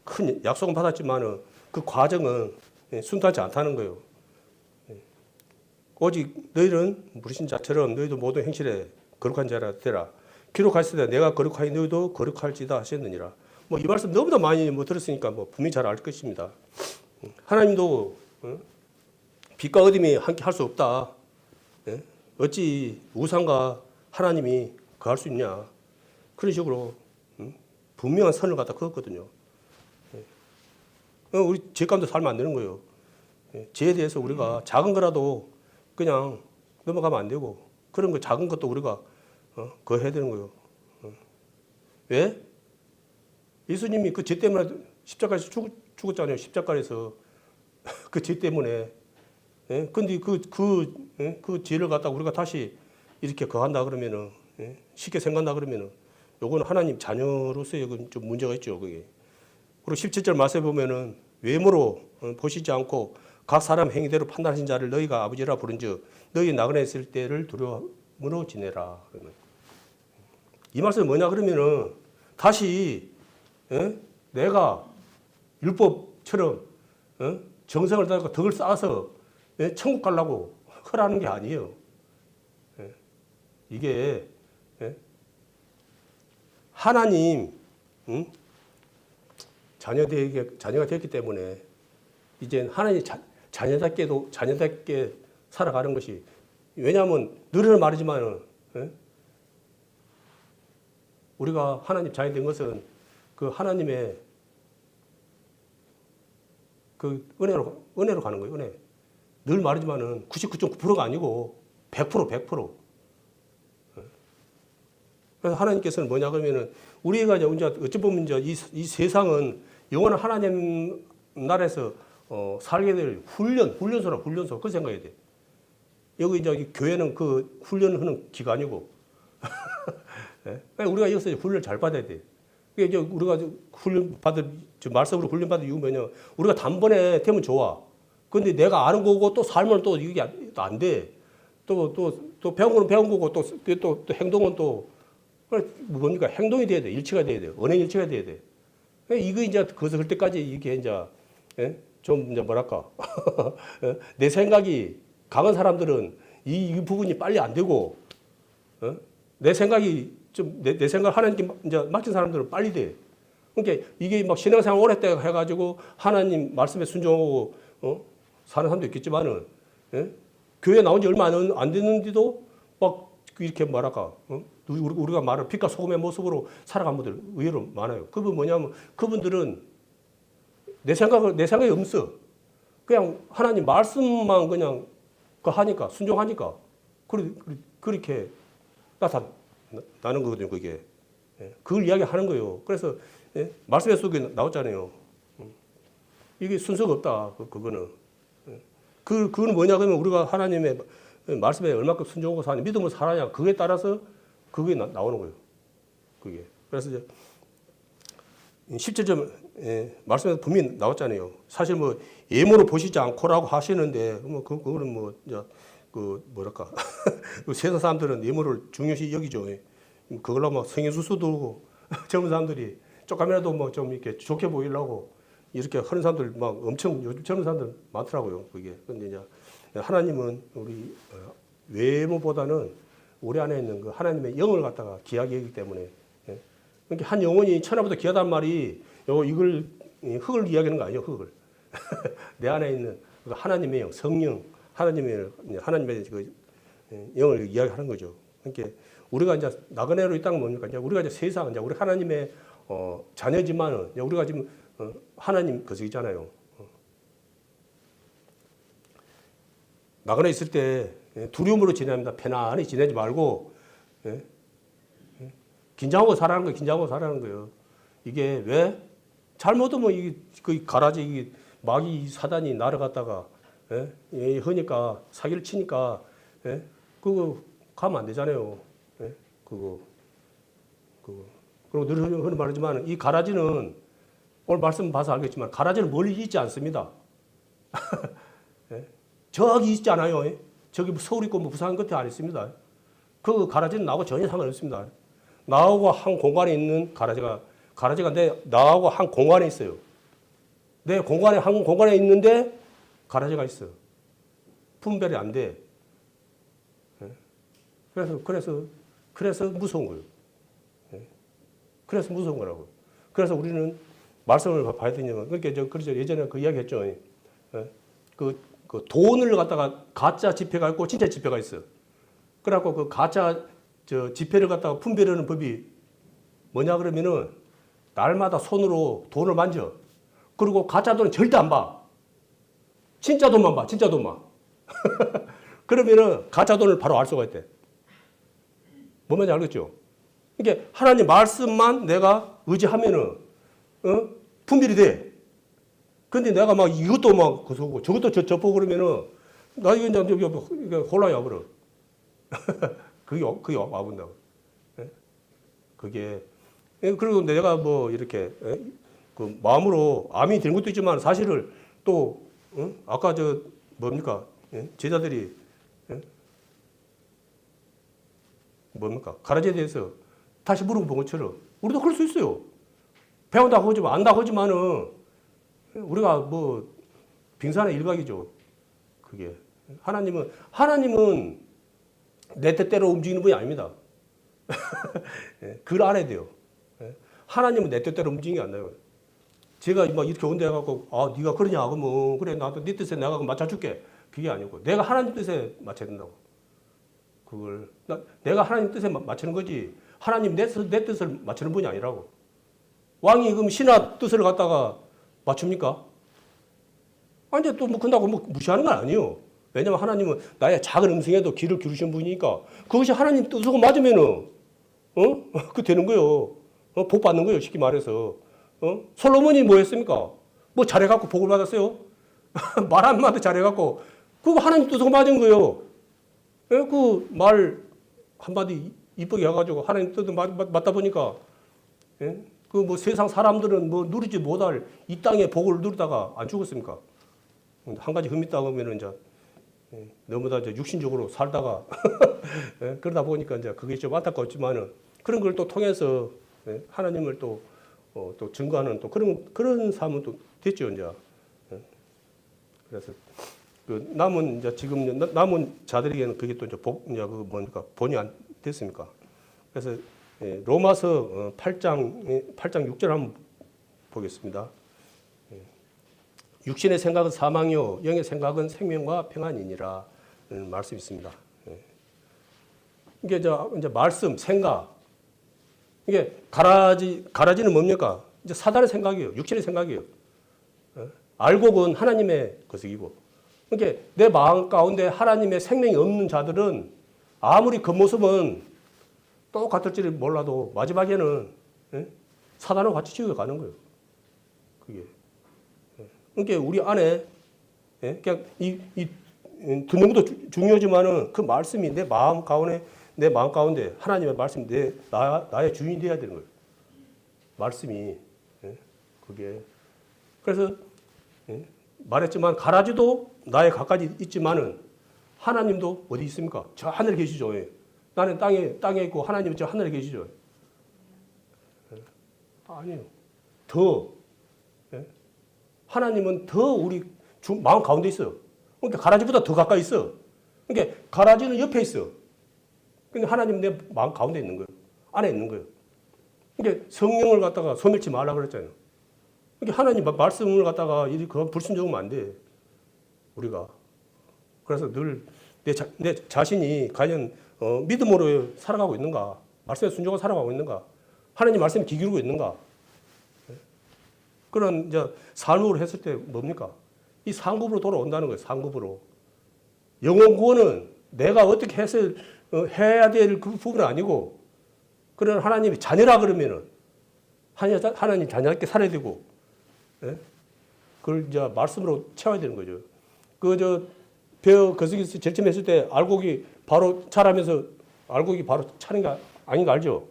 큰 약속은 받았지만은 그 과정은 순탄치 않다는 거예요. 오직 너희는 물으신 자처럼 너희도 모든 행실에 거룩한 자라 되라. 기록하실 때 내가 거룩하니 너희도 거룩할지다 하셨느니라. 뭐 이 말씀 너무나 많이 들었으니까 분명히 잘 알 것입니다. 하나님도 빛과 어둠이 함께 할 수 없다. 어찌 우상과 하나님이 거할 수 있냐. 그런 식으로 분명한 선을 갖다 그었거든요. 우리 죄 가운데 살면 안 되는 거예요. 죄에 대해서 우리가 작은 거라도 그냥 넘어가면 안 되고 그런 거 작은 것도 우리가 그거 해야 되는 거예요. 왜? 예수님이 그 죄 때문에 십자가에서 죽었잖아요. 십자가에서 그 죄 때문에. 근데 그 죄를 갖다가 우리가 다시 이렇게 거한다 그러면은 쉽게 생각한다 그러면은 요거는 하나님 자녀로서의 좀 문제가 있죠. 그게. 그리고 17절 말씀에 보면은 외모로 보시지 않고 각 사람 행위대로 판단하신 자를 너희가 아버지라 부른즉 너희 나그네 있을 때를 두려움으로 지내라. 이 말씀이 뭐냐 그러면은 다시 내가 율법처럼 정성을 다하고 덕을 쌓아서 천국 가려고 하라는 게 아니에요. 이게 하나님 자녀가 됐기 때문에 이제 하나님 자녀답게 살아가는 것이 왜냐하면 늘은 말이지만은 우리가 하나님 자녀 된 것은 그 하나님의 그 은혜로 가는 거예요. 은혜. 늘 말이지만은 99.9%가 아니고 100%. 그래서 하나님께서는 뭐냐 그러면은 우리가 이제 어찌 보면 이제 이 세상은 영원한 하나님 나라에서 살게 될 훈련소 그 생각해야 돼. 여기 이제 교회는 그 훈련하는 기관이고, 우리가 여기서 훈련 잘 받아야 돼. 이제 우리가 말씀으로 훈련 받은 이유가 뭐냐? 우리가 단번에 되면 좋아. 근데 내가 아는 거고 또 살면 또 이게 안 돼. 또 배운 거는 배운 거고 또 행동은 또 뭡니까? 행동이 돼야 돼. 일치가 돼야 돼. 언행 일치가 돼야 돼. 이거 이제 그것을 할 때까지 이게 이제 좀 이제 뭐랄까 내 생각이 강한 사람들은 이 부분이 빨리 안 되고 내 생각이 좀 내 생각 하나님께 이제 맡긴 사람들은 빨리 돼. 그러니까 이게 막 신앙생활 오랫동안 해가지고 하나님 말씀에 순종하고 사는 사람도 있겠지만은 교회 나온 지 얼마 안 됐는데도 막 이렇게 말할까 우리가 말하는 빛과 소금의 모습으로 살아간 분들 의외로 많아요. 그분 뭐냐면 그분들은 내 생각이 없어. 그냥 하나님 말씀만 그냥 하니까 순종하니까 그렇게 나타나는 거거든요. 그게 그걸 이야기하는 거예요. 그래서 말씀의 속에 나왔잖아요. 이게 순서가 없다. 그거는 그거는 뭐냐 그러면 우리가 하나님의 말씀에 얼마큼 순종하고 사냐 믿음으로 살아냐 그거에 따라서 그게 나오는 거예요. 그게 그래서 이제 17절 말씀에서 분명히 나왔잖아요. 사실 뭐 예모로 보시지 않고라고 하시는데 뭐 그거는 뭐 이제 그 뭐랄까 그 세상 사람들은 예모를 중요시 여기죠. 그걸로 막 성인수수 들고 젊은 사람들이 조금이라도 뭐 좀 이렇게 좋게 보이려고 이렇게 하는 사람들 막 엄청 요즘 젊은 사람들 많더라고요. 그게. 근데 이제 하나님은 우리 외모보다는 우리 안에 있는 그 하나님의 영을 갖다가 귀하게 여기기 때문에 그러니까 한 영혼이 천하보다 귀하단 말이 이걸 흙을 이야기하는 거 아니에요. 흙을 내 안에 있는 하나님의 영, 성령, 하나님의 그 영을 이야기하는 거죠. 그러니까 우리가 이제 나그네로 이 땅은 뭡니까? 이제 우리가 이제 세상, 이제 우리 하나님의 자녀지만은 우리가 지금 하나님 거석이잖아요. 나그네 있을 때 두려움으로 지냅니다. 편안히 지내지 말고 긴장하고 살아가는 거예요. 긴장하고 살아가는 거예요. 이게 왜? 잘못하면 이게 그 가라지 이게 마귀 사단이 날아갔다가 하니까 사기를 치니까 그거 가면 안 되잖아요. 그거 그리고 늘 하는 말이지만 이 가라지는 오늘 말씀 봐서 알겠지만 가라지는 멀리 있지 않습니다. 저기 있지 않아요. 저기 서울 있고 뭐 부산 끝에 안 있습니다. 그 가라지는 나하고 전혀 상관없습니다. 나하고 한 공간에 있는 가라지가 나하고 한 공간에 있어요. 내 공간에 한 공간에 있는데 가라지가 있어. 분별이 안 돼. 그래서 무서운 거예요. 그래서 무서운 거라고. 그래서 우리는 말씀을 봐야 되냐면 그러니까 그래서 예전에 그 이야기했죠. 그 돈을 갖다가 가짜 지폐가 있고 진짜 지폐가 있어. 그래갖고 그 가짜 지폐를 갖다가 분별하는 법이 뭐냐 그러면은 날마다 손으로 돈을 만져. 그리고 가짜 돈은 절대 안 봐. 진짜 돈만 봐. 진짜 돈만. 그러면은 가짜 돈을 바로 알 수가 있대. 뭔 말인지 알겠죠? 이게 하나님 말씀만 내가 의지하면은 분별이 돼. 근데 내가 막 이것도 막 그서고 저것도 접하고 그러면은 나 이거 이제 혼란이 와버려. 그게 와본다고. 그게 그리고 내가 뭐 이렇게 그 마음으로 암이 되는 것도 있지만 사실을 또 아까 뭡니까 제자들이 뭡니까 가라지에 대해서 다시 물어본 것처럼 우리도 그럴 수 있어요. 배운다고 하지만 안다고 하지만은 우리가 뭐 빙산의 일각이죠. 그게 하나님은 내 뜻대로 움직이는 분이 아닙니다. 그걸 알아야 돼요. 하나님은 내 뜻대로 움직이는 게 안 나요. 제가 막 이렇게 온데 해갖고 네가 그러냐 그러면 그래 나도 네 뜻에 내가 맞춰줄게. 그게 아니고 내가 하나님 뜻에 맞춰야 된다고. 그걸 내가 하나님 뜻에 맞추는 거지. 하나님 내 뜻을 맞추는 분이 아니라고. 왕이 그럼 신하 뜻을 갖다가 맞춥니까? 아니 또 뭐 끝나고 뭐 무시하는 건 아니에요. 왜냐면 하나님은 나의 작은 음성에도 귀를 기울이신 분이니까 그것이 하나님 뜻하고 맞으면은 그 되는 거예요. 복 받는 거예요. 쉽게 말해서. 솔로몬이 뭐 했습니까? 뭐 잘해갖고 복을 받았어요? 말 한마디 잘해갖고 그거 하나님 뜻하고 맞은 거예요. 그 말 한마디 이쁘게 해가지고 하나님 뜻을 맞다 보니까 그 뭐 세상 사람들은 뭐 누리지 못할 이 땅의 복을 누리다가 안 죽었습니까? 한 가지 흠이 있다고 하면은 이제 너무 다 이제 육신적으로 살다가 그러다 보니까 이제 그게 좀 안타깝지만은 그런 걸 또 통해서 하나님을 또 증거하는 또 그런 삶은 또 됐죠 이제. 그래서 그 남은 이제 지금 남은 자들에게는 그게 또 이제 이제 그 뭡니까 본이 안 됐습니까? 그래서 로마서 8장 6절 한번 보겠습니다. 육신의 생각은 사망이요 영의 생각은 생명과 평안이니라 말씀이 있습니다. 이게 이제 말씀, 생각 이게 가라지는 뭡니까? 이제 사단의 생각이에요. 육신의 생각이에요. 알곡은 하나님의 것이고. 그러니까 내 마음 가운데 하나님의 생명이 없는 자들은 아무리 겉모습은 똑같을지를 몰라도 마지막에는 사단하고 같이 지옥에 가는 거예요. 그게. 그러니까 우리 안에 그냥 이 듣는 것도 중요하지만은 그 말씀이 내 마음 가운데 하나님의 말씀이 나의 주인이 되어야 되는 거예요. 말씀이 그게. 그래서 말했지만 가라지도 나에 가까이 있지만은 하나님도 어디 있습니까? 저 하늘에 계시죠. 나는 땅에 있고 하나님은 저 하늘에 계시죠. 아니요. 더 하나님은 더 우리 마음 가운데 있어요. 그러니까 가라지보다 더 가까이 있어. 그러니까 가라지는 옆에 있어. 근데 하나님은 내 마음 가운데 있는 거예요. 안에 있는 거예요. 그러니까 성령을 갖다가 소멸치 말라 그랬잖아요. 그러니까 하나님 말씀을 갖다가 그건 불순종하면 안 돼. 우리가. 그래서 늘 내 자신이 과연 믿음으로 살아가고 있는가? 말씀에 순종하고 살아가고 있는가? 하나님 말씀에 귀 기울이고 있는가? 그런 이제 삶으로 했을 때 뭡니까? 이 상급으로 돌아온다는 거예요. 상급으로. 영혼 구원은 내가 어떻게 해야 될 그 부분은 아니고, 그런 하나님의 자녀라 그러면은 하나님 자녀답게 살아야 되고, 그걸 이제 말씀으로 채워야 되는 거죠. 벼 거기서 절침했을 때 알곡이 바로 자라면서 알곡이 바로 차는 게 아닌 거 알죠?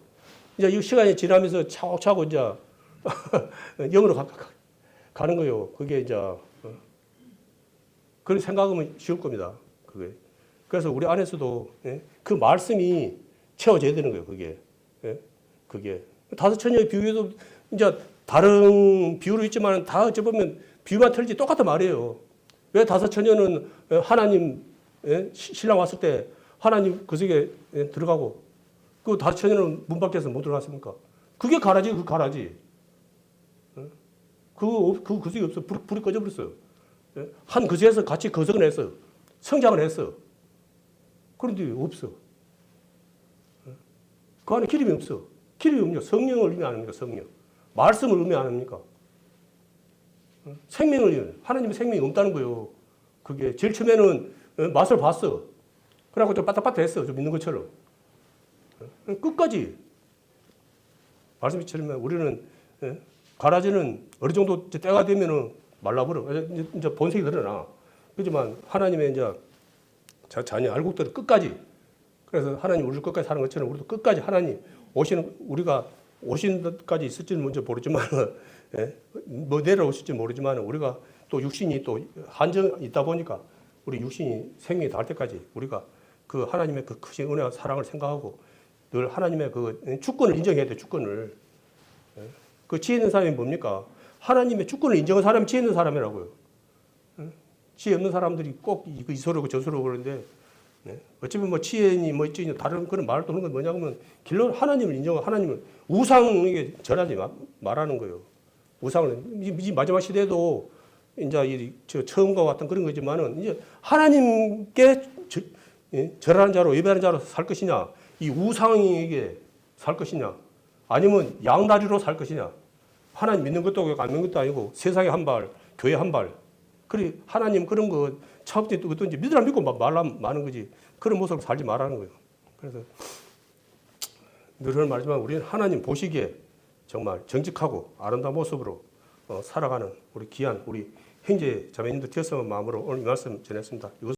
이제 이 시간이 지나면서 차곡차곡 이제 영으로 가는 거예요. 그게 이제 그렇게 생각하면 쉬울 겁니다. 그게. 그래서 우리 안에서도 그 말씀이 채워져야 되는 거예요. 그게. 다섯 처녀의 비유에도 이제 다른 비유로 있지만 다 어찌보면 비유만 틀리지 똑같은 말이에요. 왜 다섯 처녀는 하나님 신랑 왔을 때 하나님 그 속에 들어가고 그 다섯 처녀는 문 밖에서 못 들어갔습니까? 그게 가라지, 그 가라지. 그 속에 없어. 불이 꺼져버렸어요. 한 그릇에서 같이 거석을 했어. 성장을 했어. 그런데 없어. 그 안에 기름이 없어. 기름이 없냐? 성령을 의미 안 합니까? 성령. 말씀을 의미 안 합니까? 생명을 의미. 하나님의 생명이 없다는 거예요. 그게 제일 처음에는 맛을 봤어. 그래갖고 좀 빠딱빠딱했어. 좀 있는 것처럼. 끝까지. 말씀처럼 우리는 가라지는 어느 정도 때가 되면은 말라버려. 이제 본색이 드러나. 그렇지만 하나님의 이제 자녀 알곡들은 끝까지. 그래서 하나님 우리를 끝까지 사는 것처럼 우리도 끝까지 하나님 우리가 오신 데까지 있을지는 먼저 모르지만, 뭐 내려오실지 모르지만 우리가 또 육신이 또 한정이 있다 보니까 우리 육신이 생명이 닿을 때까지 우리가 그 하나님의 그 크신 은혜와 사랑을 생각하고 늘 하나님의 그 주권을 인정해야 돼, 주권을. 그 지혜 있는 사람이 뭡니까? 하나님의 주권을 인정한 사람이 지혜 있는 사람이라고요. 지혜 없는 사람들이 꼭 이소르고 저소르고 그러는데, 어쩌면 뭐 지혜니 뭐 있지 다른 그런 말을 도는 건 뭐냐면 길로 하나님을 인정하고 하나님을 우상에게 절하지 말라는 거예요. 우상을 이 마지막 시대에도 이제 처음과 같은 그런 거지만은 이제 하나님께 절하는 자로 예배하는 자로 살 것이냐, 이 우상에게 살 것이냐, 아니면 양다리로 살 것이냐. 하나님 믿는 것도 아니고 안 믿는 것도 아니고 세상에 한 발, 교회 한 발. 그래 하나님 그런 거 차업때 그것도 이제 믿으라 믿고 말하는 거지. 그런 모습으로 살지 말라는 거예요. 그래서 늘 말하지만 우리는 하나님 보시기에 정말 정직하고 아름다운 모습으로 살아가는 우리 귀한 우리 형제 자매님들 되었으면 마음으로 오늘 이 말씀 전했습니다.